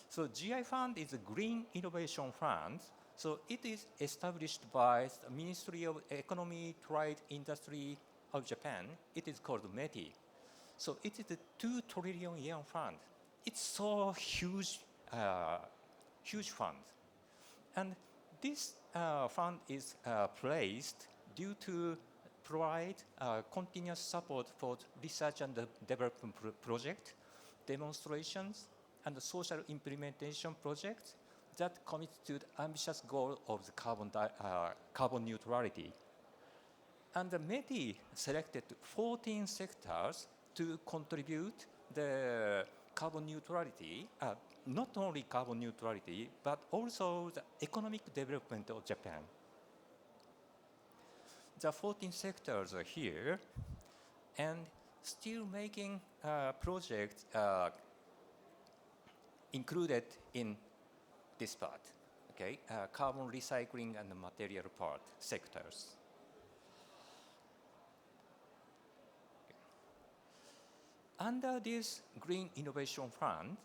[SPEAKER 7] So GI fund is a Green Innovation Fund. So it is established by the Ministry of Economy, Trade, Industry of Japan. It is called METI. So it is a 2 trillion yen fund. It's so huge, huge fund. And this fund is placed due to provide continuous support for research and development project, demonstrations, and social implementation projects that commit to the ambitious goal of the carbon neutrality. And the METI selected 14 sectors to contribute the carbon neutrality, not only carbon neutrality, but also the economic development of Japan. The 14 sectors are here, and steel-making projects included in this part, okay? Carbon recycling and material part sectors. Okay. Under this Green Innovation Fund,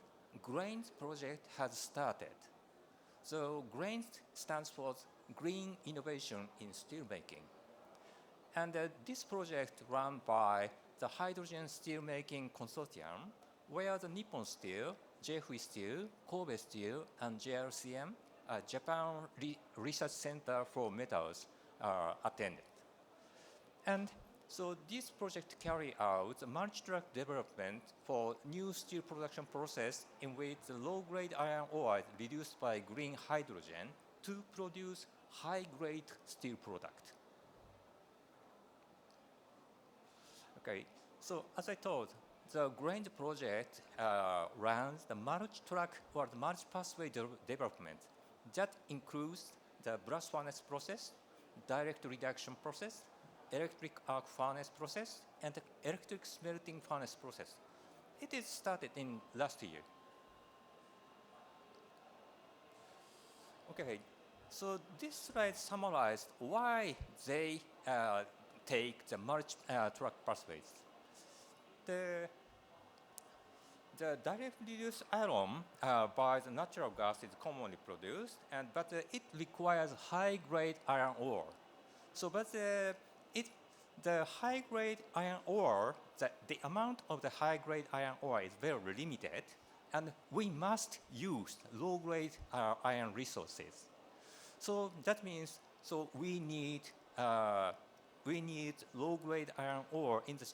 [SPEAKER 7] GRAINS project has started. So GRAINS stands for Green Innovation in Steelmaking. And this project run by the Hydrogen Steelmaking Consortium, where the Nippon Steel, JFE Steel, Kobe Steel, and JRCM, Japan Research Center for Metals, attended. And so this project carry out multi-track development for new steel production process in which the low-grade iron ore is reduced by green hydrogen to produce high-grade steel product. Okay, so as I told, the GRAINS project runs the multi-track or the multi-pathway development. That includes the blast furnace process, direct reduction process, electric arc furnace process, and the electric smelting furnace process. It is started in last year. Okay, so this slide summarized why they take the multi-track pathways. The direct reduced iron by the natural gas is commonly produced, but it requires high-grade iron ore. So, but the high-grade iron ore, the amount of the high-grade iron ore is very limited, and we must use low-grade iron resources. So that means we need low-grade iron ore in the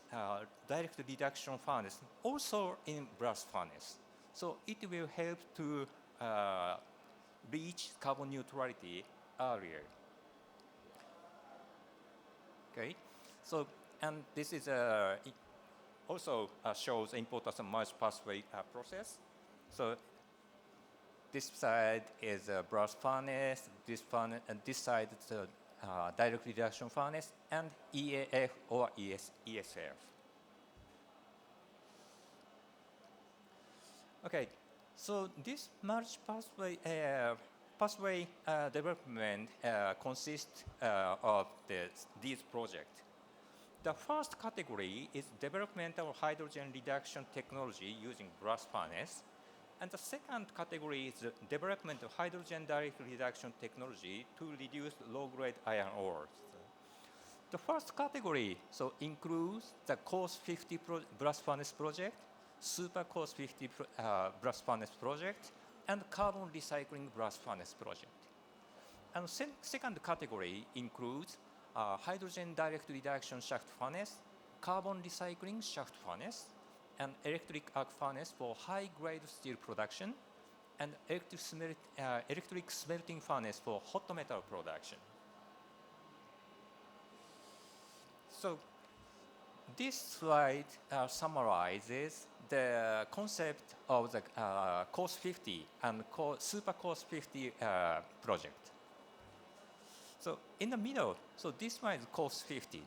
[SPEAKER 7] direct reduction furnace, also in blast furnace. So it will help to reach carbon neutrality earlier. Okay, so and this is it also shows the importance of multi-pathway process. So this side is a blast furnace, this furnace, and this side is a direct reduction furnace, and EAF or ESF. Okay, so this multi-pathway pathway development consists of these projects. The first category is development of hydrogen reduction technology using blast furnace, And the second category is the development of hydrogen direct reduction technology to reduce low-grade iron ores. The first category includes the coarse 50 blast furnace project, super coarse 50 blast furnace project, and carbon recycling blast furnace project. And the second category includes hydrogen direct reduction shaft furnace, carbon recycling shaft furnace, and electric arc furnace for high-grade steel production, and electric smelting furnace for hot metal production. So this slide summarizes the concept of the coarse 50 and super coarse 50 project. So in the middle, so this one is coarse 50.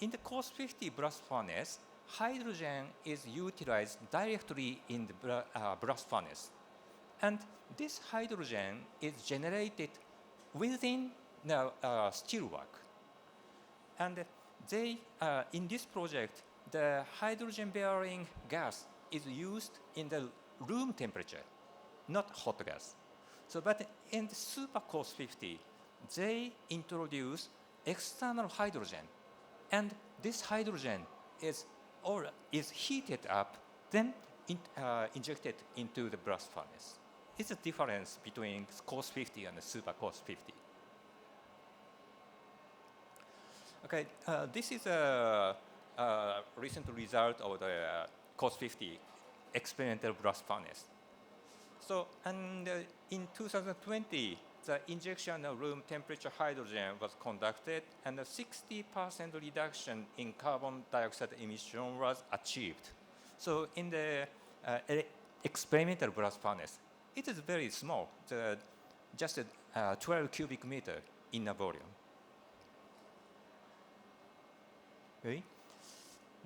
[SPEAKER 7] In the coarse 50 blast furnace, hydrogen is utilized directly in the blast furnace. And this hydrogen is generated within the steelwork. And in this project, the hydrogen-bearing gas is used in the room temperature, not hot gas. So, but in the super coarse 50, they introduce external hydrogen, and this hydrogen is heated up, then injected into the blast furnace. It's a difference between coarse 50 and the super coarse 50. Okay, this is a recent result of the coarse 50 experimental blast furnace. So, and in 2020, the injection of room temperature hydrogen was conducted, and a 60% reduction in carbon dioxide emission was achieved. So, in the experimental blast furnace, it is very small, just 12 cubic meter in a volume. Okay.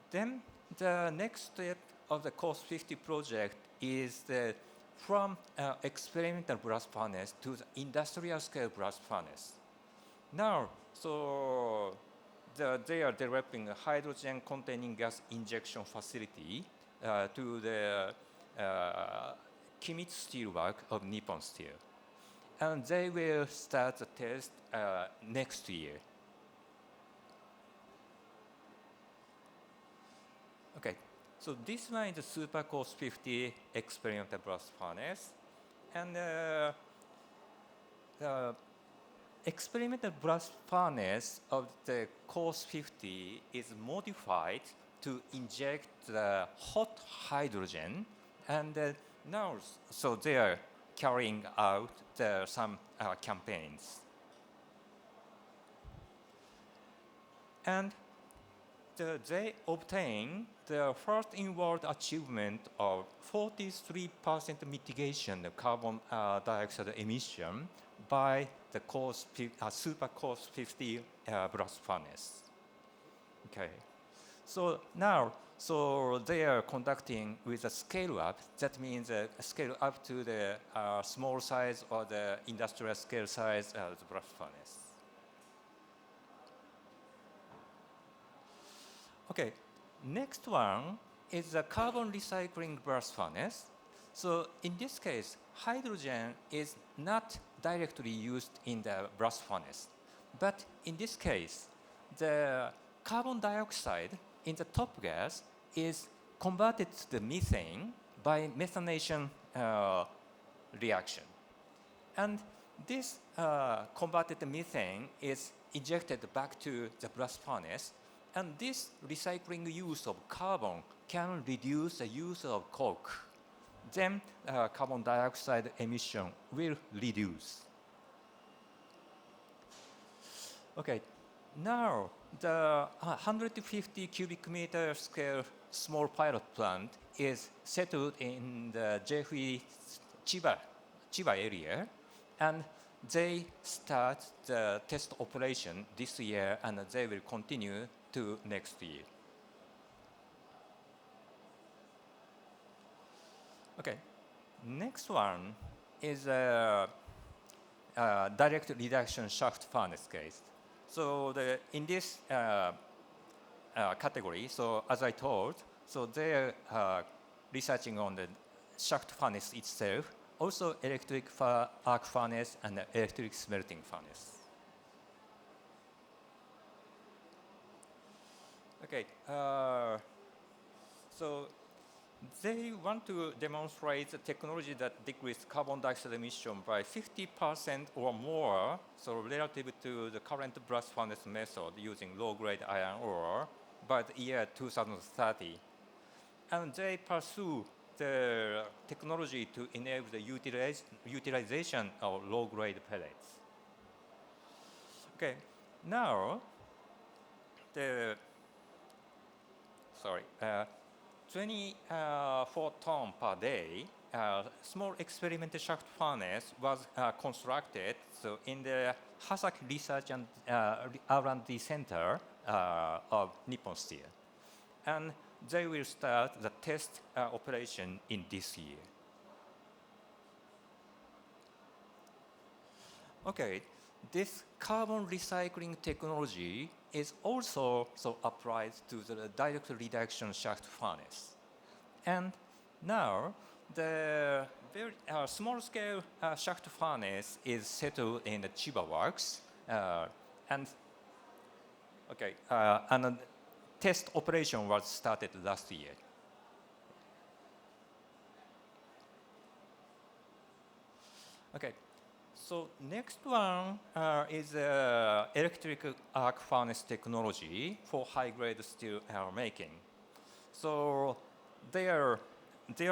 [SPEAKER 7] Then the next step of the coarse 50 project is from experimental blast furnace to the industrial scale blast furnace. Now, so they are developing a hydrogen containing gas injection facility to the Kimitsu Steelwork of Nippon Steel. And they will start the test next year. Okay, so this one is the super coarse 50 experimental blast furnace. And the experimental blast furnace of the coarse 50 is modified to inject the hot hydrogen. And now, so they are carrying out some campaigns. And they obtain the first in world achievement of 43% mitigation of carbon dioxide emission by the super coarse 50 blast furnace. Okay, so now, so they are conducting with a scale up. That means a scale up to the small size or the industrial scale size of the blast furnace. Okay, next one is the carbon recycling blast furnace. So in this case, hydrogen is not directly used in the blast furnace. But in this case, the carbon dioxide in the top gas is converted to the methane by methanation reaction. And this converted methane is injected back to the blast furnace. And this recycling use of carbon can reduce the use of coke. Then carbon dioxide emission will reduce. Okay, now the 150 cubic meter scale small pilot plant is settled in the JFE Chiba area, and they start the test operation this year, and they will continue to next year. Okay, next one is a direct reduction shaft furnace case. So in this category, so as I told, so they are researching on the shaft furnace itself, also electric arc furnace and electric smelting furnace. Okay, so they want to demonstrate a technology that decreases carbon dioxide emission by 50% or more, so relative to the current blast furnace method using low-grade iron ore by the year 2030. And they pursue the technology to enable the utilization of low-grade pellets. Okay, now the 24 ton per day small experimental shaft furnace was constructed so in the Hasaki Research and R&D Center of Nippon Steel. And they will start the test operation in this year. Okay, this carbon recycling technology is also applied to the direct reduction shaft furnace. And now the very small-scale shaft furnace is settled in the Chiba works, and test operation was started last year. Okay, so next one is electric arc furnace technology for high-grade steel making. So their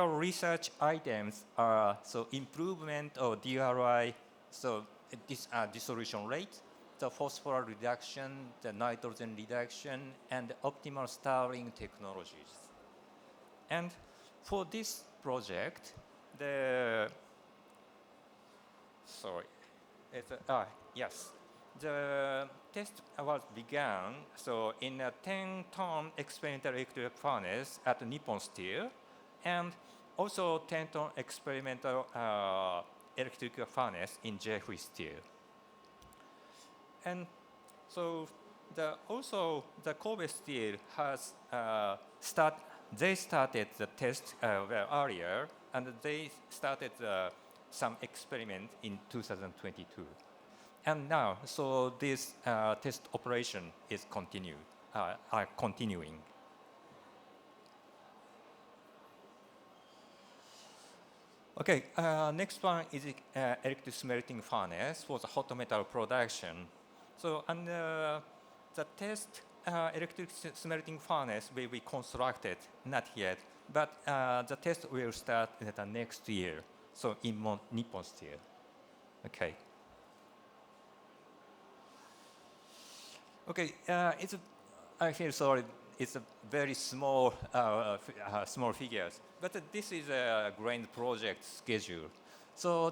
[SPEAKER 7] research items are improvement of DRI, dissolution rate, the phosphorus reduction, the nitrogen reduction, and optimal stirring technologies. And for this project, the test was began in a 10-ton experimental electric furnace at Nippon Steel, and also 10-ton experimental electric furnace in JFE Steel. And so the Kobe Steel has they started the test earlier, and they started some experiment in 2022. And now, so this test operation is continuing. Okay, next one is electric smelting furnace for the hot metal production. So, and the test electric smelting furnace will be constructed, not yet, but the test will start next year, so in Nippon Steel. Okay. Okay, I feel sorry, it's a very small, small figures, but this is a grand project schedule. So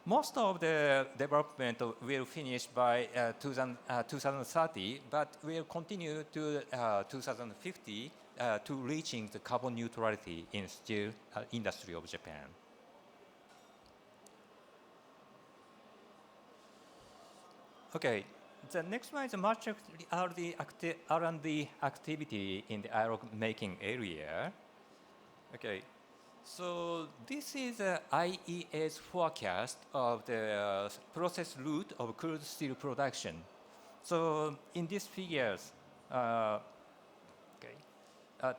[SPEAKER 7] most of the development will finish by 2030, but will continue to 2050 to reaching the carbon neutrality in steel industry of Japan. Okay, the next one is much R&D activity in the iron making area. Okay. So this is IEA's forecast of the process route of crude steel production. So in these figures,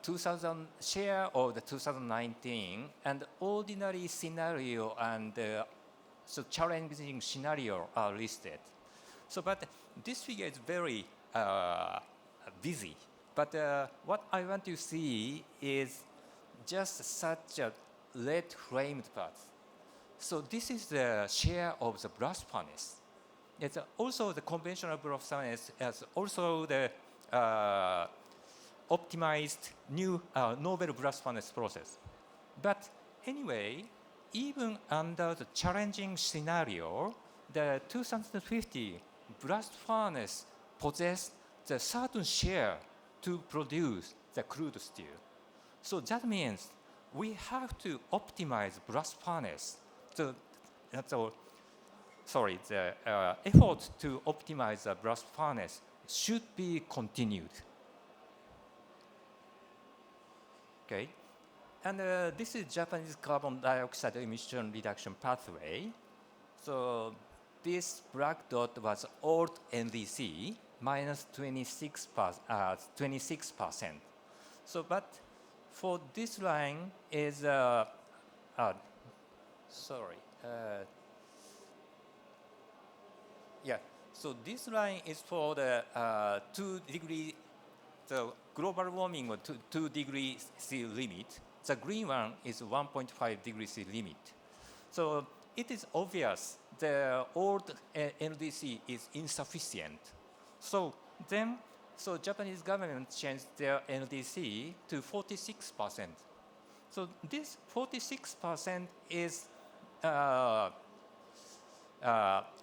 [SPEAKER 7] 2000 share of the 2019 and ordinary scenario and challenging scenario are listed. So, but this figure is very busy. But what I want to see is just such a lead framed part. So this is the share of the blast furnace. It's also the conventional blast furnace as also the optimized new novel blast furnace process. But anyway, even under the challenging scenario, the 2050 blast furnace possesses the certain share to produce the crude steel. So that means we have to optimize blast furnace. So that's all. Sorry, the effort to optimize the blast furnace should be continued. Okay, And this is Japanese carbon dioxide emission reduction pathway. So this black dot was old NDC, minus 26%. So, but for this line is, sorry. Yeah, so this line is for the 2 degree, the global warming or 2 degrees C limit. The green one is 1.5 degrees C limit. So it is obvious the old NDC is insufficient. So then, so Japanese government changed their NDC to 46%. So this 46% is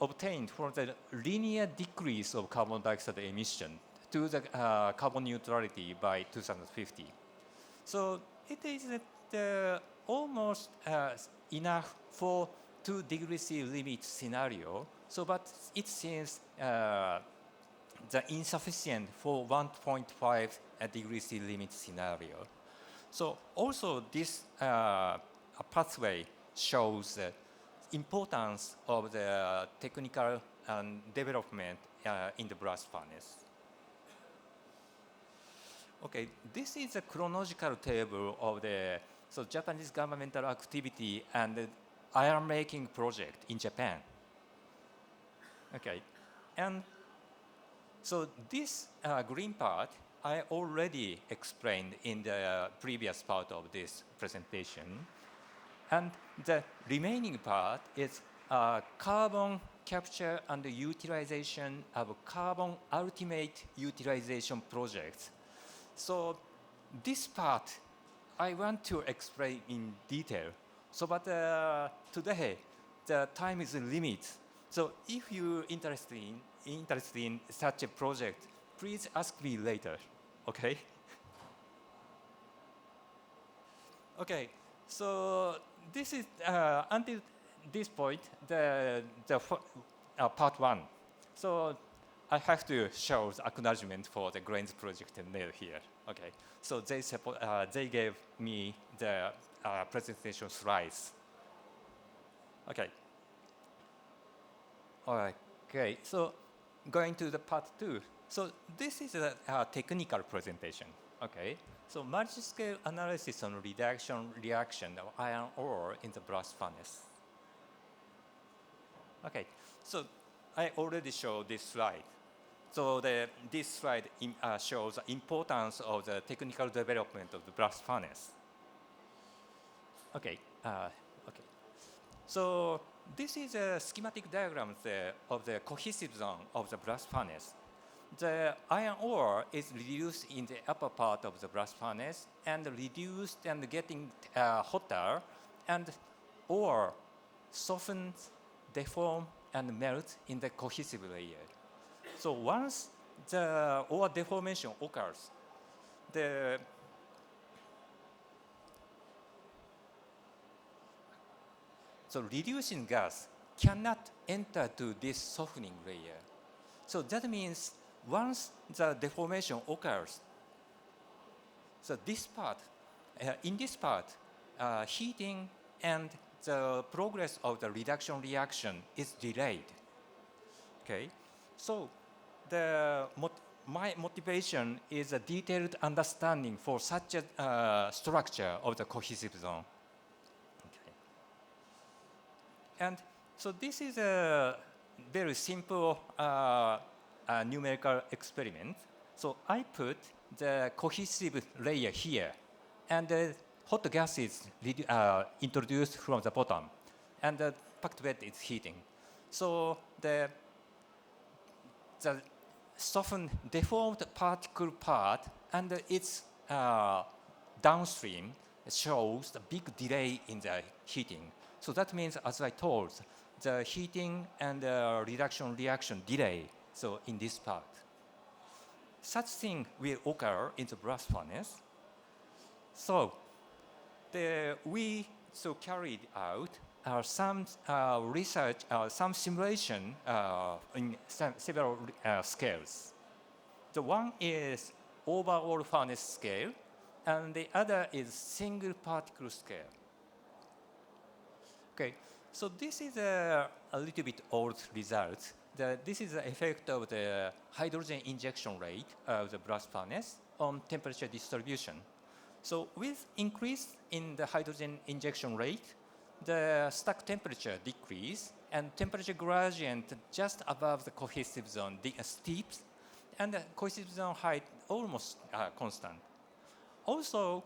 [SPEAKER 7] obtained from the linear decrease of carbon dioxide emission to the carbon neutrality by 2050. So it is almost enough for 2 degrees C limit scenario. So, but it seems the insufficient for 1.5 degrees C limit scenario. So also this pathway shows the importance of the technical development in the blast furnace. Okay, this is a chronological table of the Japanese governmental activity and the iron making project in Japan. Okay, and so this green part I already explained in the previous part of this presentation. And the remaining part is carbon capture and utilization of carbon ultimate utilization projects. So this part I want to explain in detail. So, but today the time is limited. So if you're interested in such a project, please ask me later. Okay? Okay. So this is until this point the part one. So I have to show the acknowledgement for the Grains project nail here. Okay. So they gave me the presentation slides. Okay. All right. Okay. So going to the part two. So this is a technical presentation. Okay. So multi-scale analysis on reaction of iron ore in the blast furnace. Okay, so I already showed this slide. So this slide shows the importance of the technical development of the blast furnace. Okay, okay. So this is a schematic diagram of the cohesive zone of the blast furnace. The iron ore is reduced in the upper part of the blast furnace and reduced and getting hotter, and ore softens, deform, and melt in the cohesive layer. So once the ore deformation occurs, so reducing gas cannot enter to this softening layer. So that means once the deformation occurs, so this part, in this part, heating and the progress of the reduction reaction is delayed. Okay, so my motivation is a detailed understanding for such a structure of the cohesive zone. Okay. And so this is a very simple numerical experiment. So I put the cohesive layer here, and the hot gas is introduced from the bottom, and the packed bed is heating. So the softened, deformed particle part and its downstream shows a big delay in the heating. So that means, as I told, the heating and reduction reaction delay. So in this part, such thing will occur in the blast furnace. So we carried out some research, some simulation in several scales. The one is overall furnace scale, and the other is single particle scale. Okay, so this is a little bit old result. This is the effect of the hydrogen injection rate of the blast furnace on temperature distribution. So with increase in the hydrogen injection rate, the stack temperature decrease and temperature gradient just above the cohesive zone steeps, and the cohesive zone height almost constant. Also,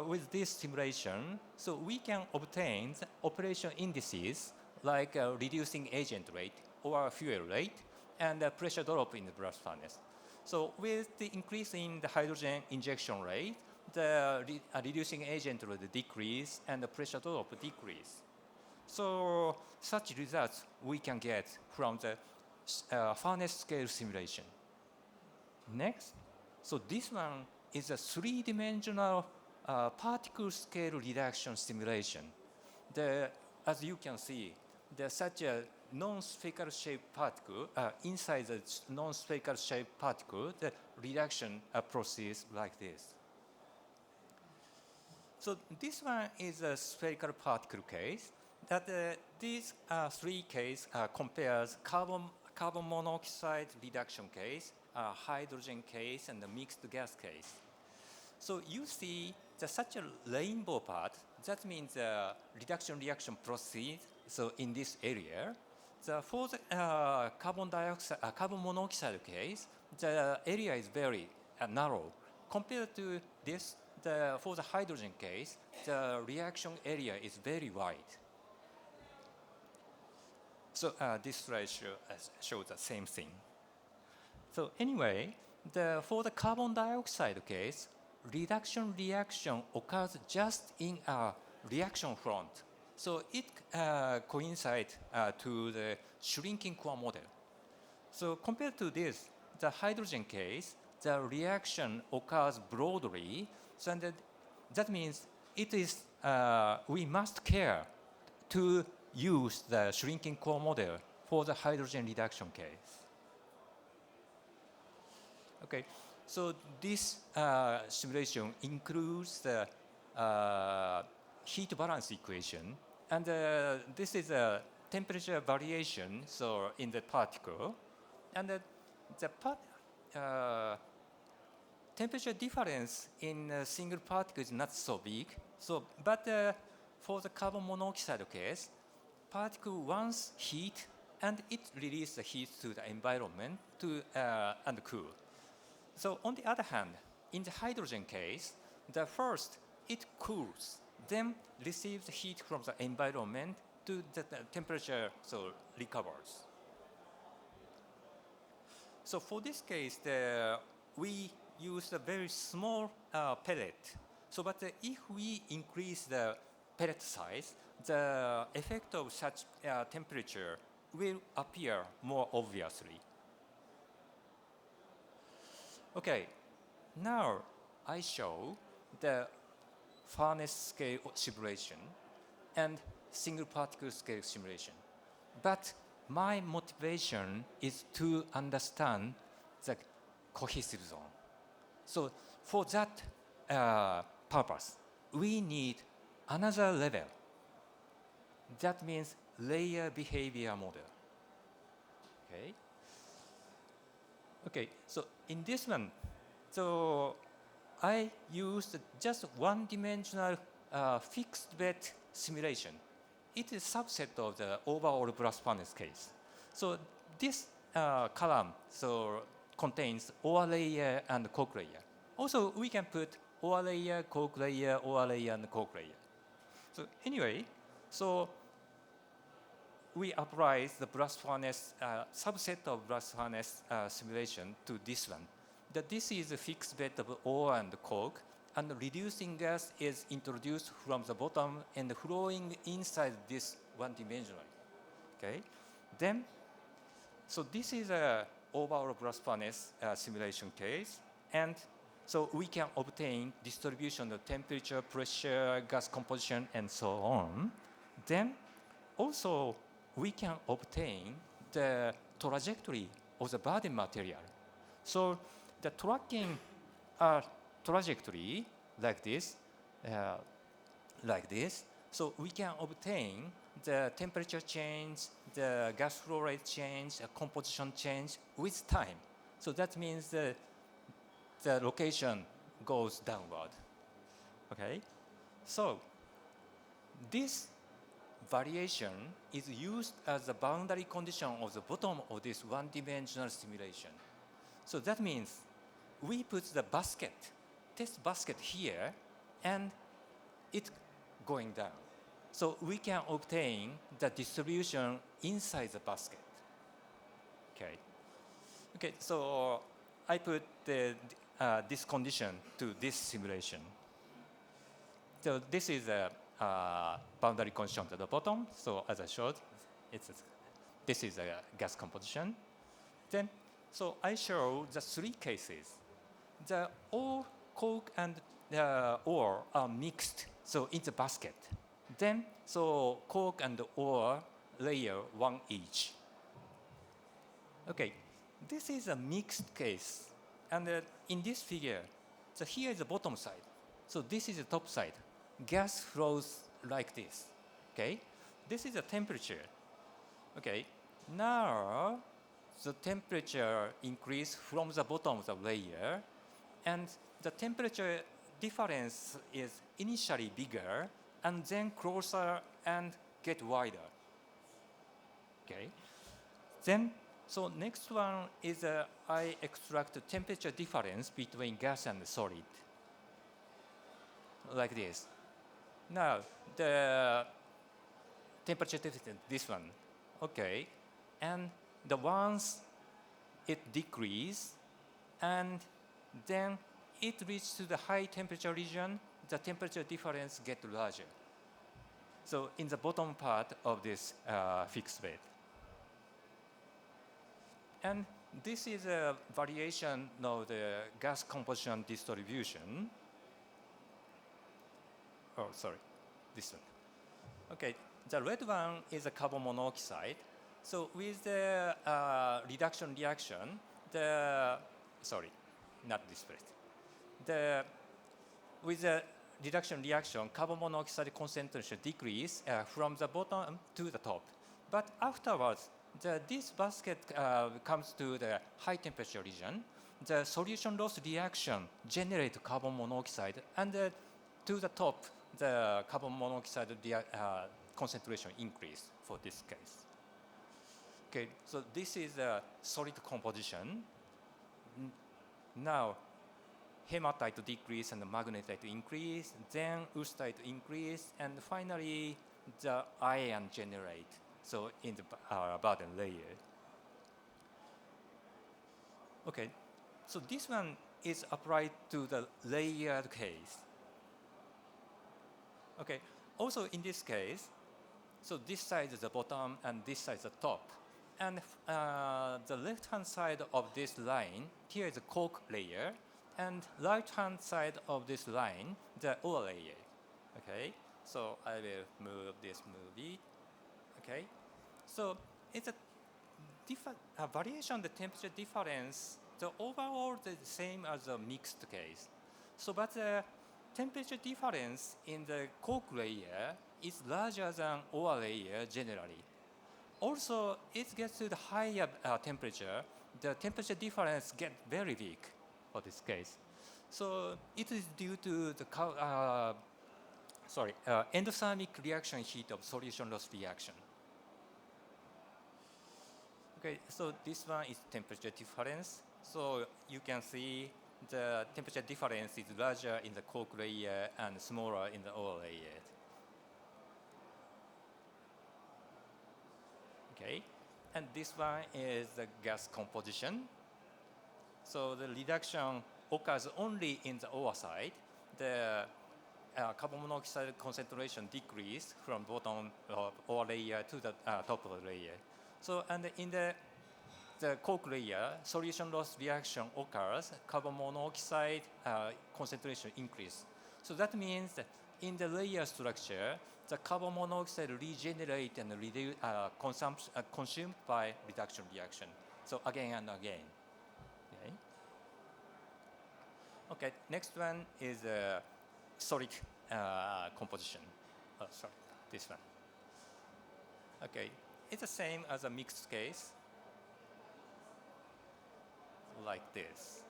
[SPEAKER 7] with this simulation, so we can obtain the operation indices like reducing agent rate or fuel rate and pressure drop in the blast furnace. So with the increase in the hydrogen injection rate, the reducing agent will decrease and the pressure drop decrease. So such results we can get from the furnace scale simulation. Next, so this one is a three-dimensional particle scale reduction simulation. As you can see, there's such a non-spherical shaped particle, inside the non-spherical shaped particle, the reduction proceeds like this. So this one is a spherical particle case. These three cases compares carbon monoxide reduction case, hydrogen case, and the mixed gas case. So you see such a rainbow part. That means the reaction proceeds. So in this area, for the carbon monoxide case, the area is very narrow. Compared to this, for the hydrogen case, the reaction area is very wide. So this slide shows the same thing. So anyway, for the carbon dioxide case, reaction occurs just in a reaction front. So it coincides to the shrinking core model. So compared to this, the hydrogen case, the reaction occurs broadly. So that means it is we must care to use the shrinking core model for the hydrogen reduction case. Okay, so this simulation includes the heat balance equation, and this is a temperature variation, so in the particle, and the temperature difference in a single particle is not so big. So, but for the carbon monoxide case, particle wants heat, and it releases the heat to the environment and cool. So on the other hand, in the hydrogen case, first it cools, then receives heat from the environment to the temperature recovers. So for this case, we use a very small pellet. So, but if we increase the pellet size, the effect of such temperature will appear more obviously. Okay, now I show the furnace scale simulation and single particle scale simulation. But my motivation is to understand the cohesive zone. So for that purpose, we need another level. That means layer behavior model. Okay. Okay, so in this one, so I used just one-dimensional fixed bed simulation. It is a subset of the overall blast furnace case. So this column contains ore layer and coke layer. Also, we can put ore layer, coke layer, and coke layer. So anyway, so we apply the blast furnace subset of blast furnace simulation to this one. This is a fixed bed of ore and coke, and reducing gas is introduced from the bottom and flowing inside this one-dimensional. Okay, then, so this is a overall blast furnace simulation case, and so we can obtain distribution of temperature, pressure, gas composition, and so on. Then, also, we can obtain the trajectory of the burden material. So the tracking trajectory like this, like this. So we can obtain the temperature change, the gas flow rate change, composition change with time. So that means the location goes downward. Okay? So this variation is used as the boundary condition of the bottom of this one-dimensional simulation. So that means we put the basket, test basket here, and it's going down. So we can obtain the distribution inside the basket. Okay. Okay, so I put this condition to this simulation. So this is a boundary condition at the bottom. So as I showed, this is a gas composition. Then, so I show the three cases. The all coke and ore are mixed, so in the basket. Then, so coke and ore layer one each. Okay, this is a mixed case. And in this figure, so here is the bottom side. So this is the top side. Gas flows like this. Okay, this is the temperature. Okay, now the temperature increase from the bottom of the layer, and the temperature difference is initially bigger and then closer and get wider. Okay, then so next one is I extract the temperature difference between gas and solid, like this. Now the temperature difference, this one, okay, and the ones it decrease, and then it reaches to the high temperature region, the temperature difference get larger. So in the bottom part of this fixed bed. And this is a variation of the gas composition distribution. Oh, sorry, this one. Okay, the red one is a carbon monoxide. So with the reduction reaction, sorry, not this place. With the reduction reaction, carbon monoxide concentration decrease from the bottom to the top. But afterwards, this basket comes to the high temperature region. The solution loss reaction generates carbon monoxide, and to the top, the carbon monoxide concentration increase for this case. Okay, so this is a solid composition. Now, hematite decrease and magnetite increase, then austenite increase, and finally the ion generate. So in the bottom layer. Okay, so this one is applied to the layered case. Okay, also in this case, so this side is the bottom and this side is the top. And the left-hand side of this line, here is the coke layer, and right-hand side of this line, the ore layer. Okay, so I will move this movie. Okay, so it's a variation of the temperature difference. The overall the same as a mixed case. So, but the temperature difference in the coke layer is larger than ore layer generally. Also, it gets to the higher temperature. The temperature difference gets very big for this case. So it is due to the endothermic reaction heat of solution loss reaction. Okay, so this one is temperature difference. So you can see the temperature difference is larger in the coke layer and smaller in the ore layer. Okay, and this one is the gas composition. So the reduction occurs only in the ore side. The carbon monoxide concentration decreased from bottom of ore layer to the top of the layer. So, and in the coke layer, solution loss reaction occurs, carbon monoxide concentration increase. So that means that in the layer structure, the carbon monoxide regenerate and consumed by reduction reaction. So again and again. Okay. Okay. Next one is solid composition. Oh, sorry, this one. Okay, it's the same as a mixed case, like this.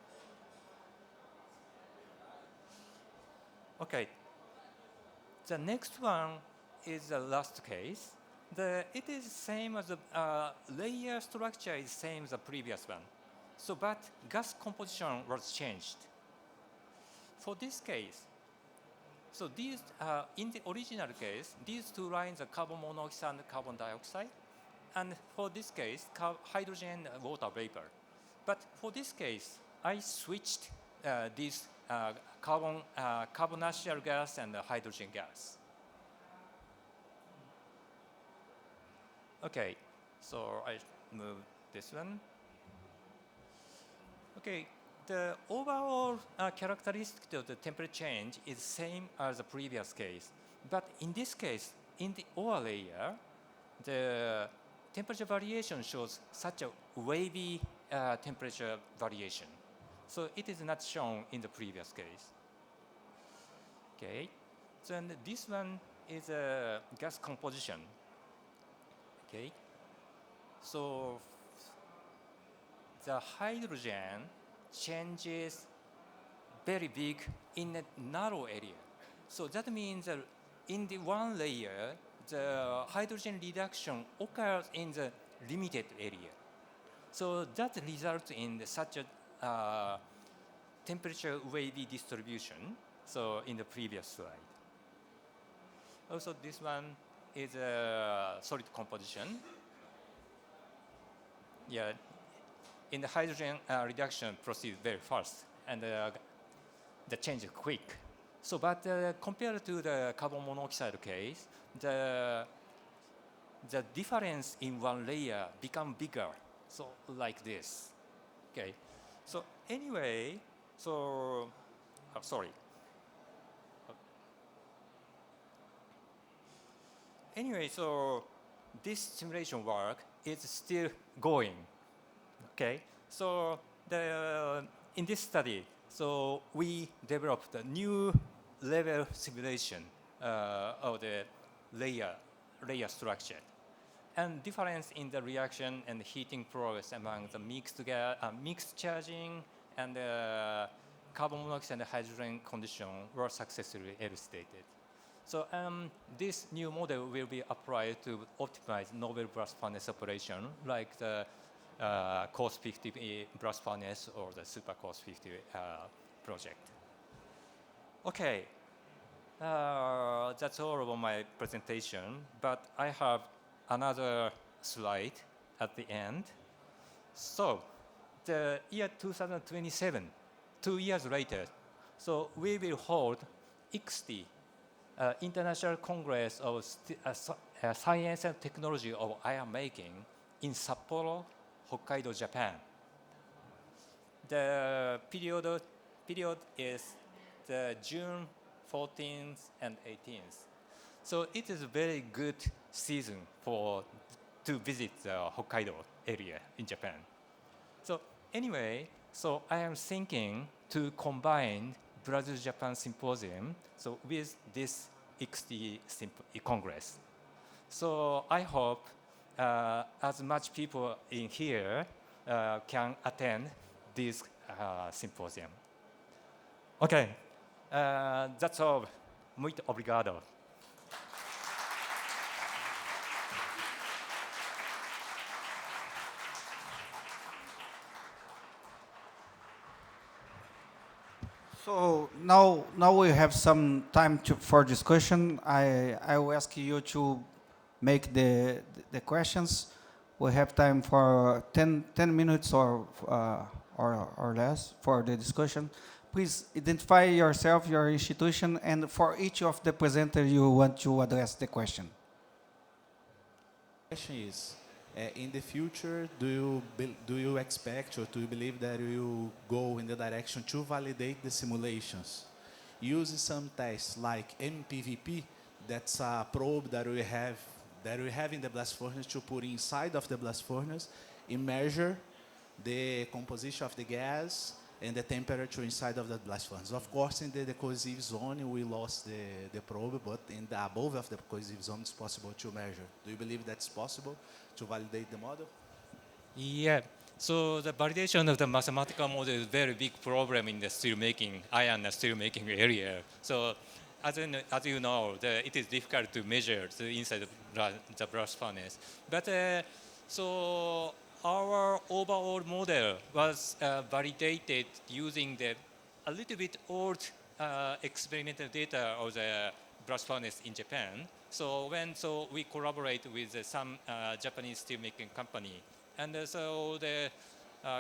[SPEAKER 7] Okay, the next one is the last case. It is same as the layer structure is same as the previous one. So, but gas composition was changed. For this case, so these in the original case, these two lines are carbon monoxide and carbon dioxide, and for this case, hydrogen and water vapor. But for this case, I switched these carbon natural gas and hydrogen gas. Okay, so I move this one. Okay, the overall characteristic of the temperature change is same as the previous case. But in this case, in the ore layer, the temperature variation shows such a wavy temperature variation. So it is not shown in the previous case. Okay, then this one is a gas composition. Okay, so the hydrogen changes very big in a narrow area. So that means that in the one layer, the hydrogen reduction occurs in the limited area. So that results in such a temperature wavy distribution. So in the previous slide. Also, this one is a solid composition. Yeah, in the hydrogen reduction proceeds very fast, and the change is quick. So, but compared to the carbon monoxide case, the difference in one layer become bigger. So, like this. Okay. So anyway, so sorry. Anyway, so this simulation work is still going. Okay, so in this study, so we developed a new level simulation of the layer structure, and difference in the reaction and heating process among the mixed charging and carbon monoxide and hydrogen condition were successfully elucidated. So this new model will be applied to optimize novel blast furnace operation, like the Course 50 blast furnace or the Super Course 50 project. Okay, that's all of my presentation, but I have another slide at the end. So the year 2027, 2 years later, so we will hold ICST, International Congress of Science and Technology of Iron Making in Sapporo, Hokkaido, Japan. The period is the June 14th and 18th. So it is a very good season to visit the Hokkaido area in Japan. So anyway, so I am thinking to combine Brazil-Japan Symposium with this ICST Congress. So I hope as much people in here can attend this symposium. Okay, that's all. Muito obrigado.
[SPEAKER 5] So now we have some time for discussion. I will ask you to make the questions. We have time for 10 minutes or less for the discussion. Please identify yourself, your institution, and for each of the presenters you want to address the question.
[SPEAKER 8] Question is, in the future, do you expect or do you believe that you go in the direction to validate the simulations? Use some tests like MPVP, that's a probe that we have in the blast furnace to put inside of the blast furnace and measure the composition of the gas and the temperature inside of the blast furnace. Of course, in the cohesive zone, we lost the probe, but in the above of the cohesive zone, it's possible to measure. Do you believe that's possible to validate the model?
[SPEAKER 7] Yeah. So the validation of the mathematical model is a very big problem in the steelmaking, iron steelmaking area. So as you know, it is difficult to measure the inside of the blast furnace. But so our overall model was validated using a little bit old experimental data of the blast furnace in Japan. So we collaborate with some Japanese steelmaking company, and so the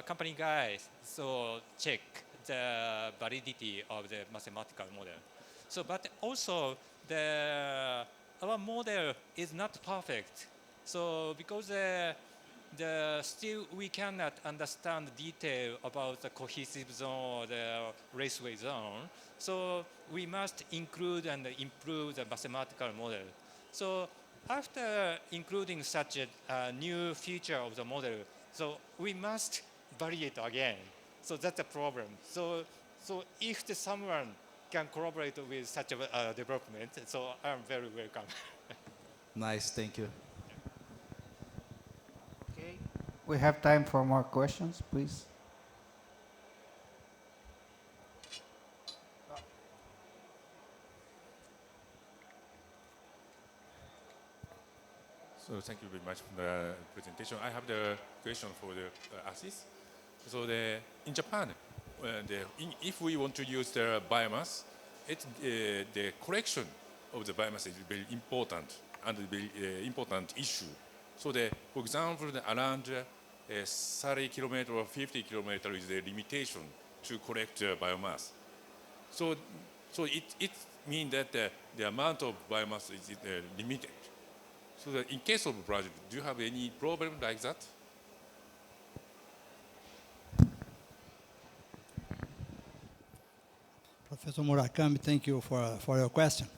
[SPEAKER 7] company guys check the validity of the mathematical model. So, but also our model is not perfect. So because still we cannot understand detail about the cohesive zone or the raceway zone. So we must include and improve the mathematical model. So after including such a new feature of the model, so we must validate again. So that's a problem. So if someone can collaborate with such a development, so I'm very welcome.
[SPEAKER 8] Nice, thank you.
[SPEAKER 5] Okay. We have time for more questions, please.
[SPEAKER 9] So thank you very much for the presentation. I have the question for the Assis. So in Japan, if we want to use the biomass, the collection of the biomass is very important and a very important issue. So for example, around 30 kilometers or 50 kilometers is the limitation to collect the biomass. So it means that the amount of biomass is limited. So in case of Brazil, do you have any problem like that?
[SPEAKER 6] Professor Murakami, thank you for your question.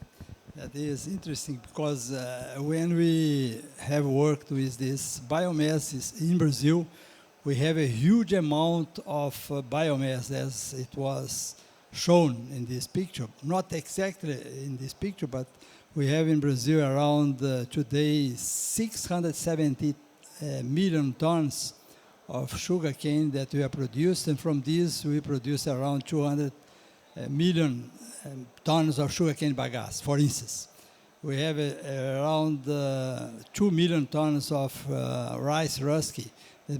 [SPEAKER 6] That is interesting because when we have worked with this biomass in Brazil, we have a huge amount of biomass as it was shown in this picture. Not exactly in this picture, but we have in Brazil around today 670 million tons of sugarcane that we are produced, and from this we produce around 200 million tons of sugarcane bagasse, for instance. We have around 2 million tons of rice rusky.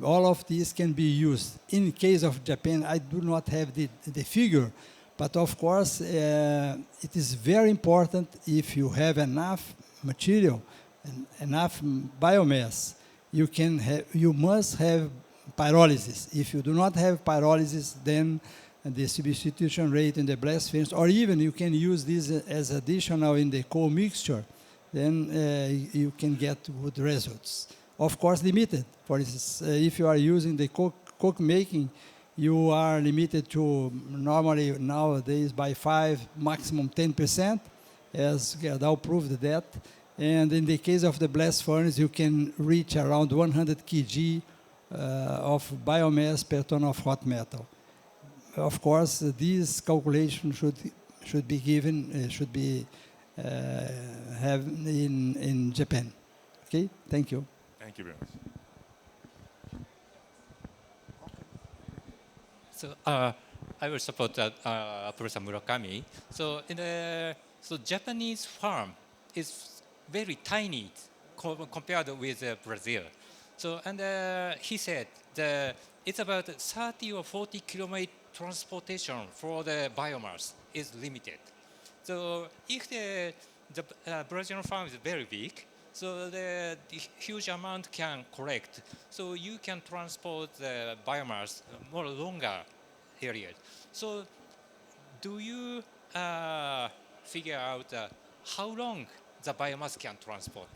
[SPEAKER 6] All of these can be used. In case of Japan, I do not have the figure, but of course, it is very important if you have enough material and enough biomass, you must have pyrolysis. If you do not have pyrolysis, then the substitution rate in the blast furnace, or even you can use this as additional in the coal mixture, then you can get good results. Of course, limited. For instance, if you are using the coke making, you are limited to normally nowadays by 5, maximum 10%, as Gerdau proved that. And in the case of the blast furnace, you can reach around 100 kg of biomass per ton of hot metal. Of course, these calculations should be given, have in Japan. Okay, thank you.
[SPEAKER 9] Thank you very much.
[SPEAKER 7] So I will support Professor Murakami. So Japanese farm is very tiny compared with Brazil. So he said it's about 30 or 40 kilometer transportation for the biomass is limited. So if the Brazilian farm is very big, so the huge amount can collect. So you can transport the biomass more longer period. So do you figure out how long the biomass can transport?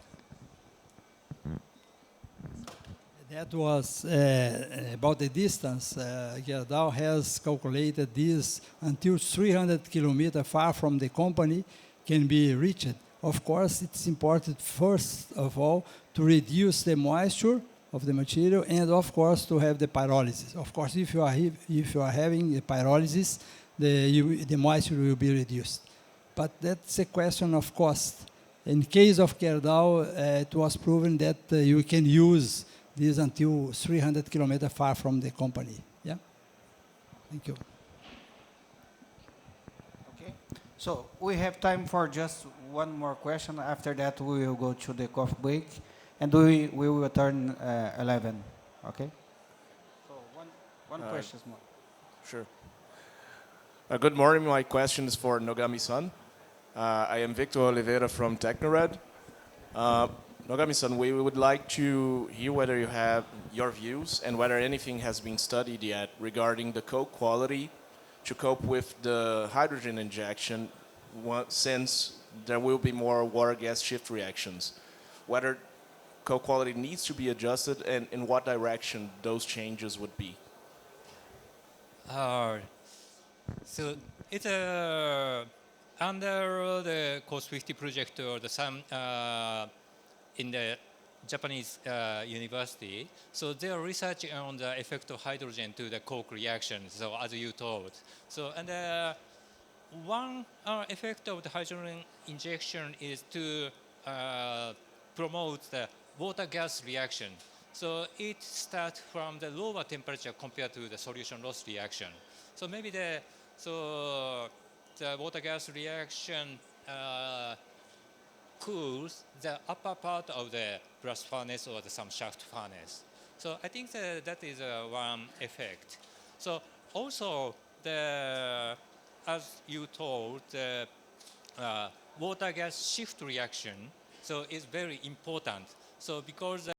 [SPEAKER 6] That was about the distance. Gerdau has calculated this until 300 kilometers far from the company can be reached. Of course, it's important, first of all, to reduce the moisture of the material, and of course to have the pyrolysis. Of course, if you are having the pyrolysis, the moisture will be reduced. But that's a question of cost. In case of Kerdal, it was proven that you can use this until 300 kilometers far from the company. Yeah. Thank you.
[SPEAKER 5] Okay. So we have time for just one more question. After that, we will go to the coffee break, and we will return 11. Okay. So one question more.
[SPEAKER 10] Sure. Good morning. My question is for Nogami-san. I am Victor Oliveira from Technored. Nogami-san, we would like to hear whether you have your views and whether anything has been studied yet regarding the coke quality to cope with the hydrogen injection since there will be more water-gas shift reactions. Whether coke quality needs to be adjusted and in what direction those changes would be.
[SPEAKER 7] So it's under the Coast 50 project or the some in the Japanese university. So they are researching on the effect of hydrogen to the coke reaction. So as you told, so and one effect of the hydrogen injection is to promote the water-gas reaction. So it starts from the lower temperature compared to the solution loss reaction. So maybe the water-gas reaction cools the upper part of the blast furnace or some shaft furnace. So I think that is one effect. So also as you told, the water-gas shift reaction, so it's very important. So because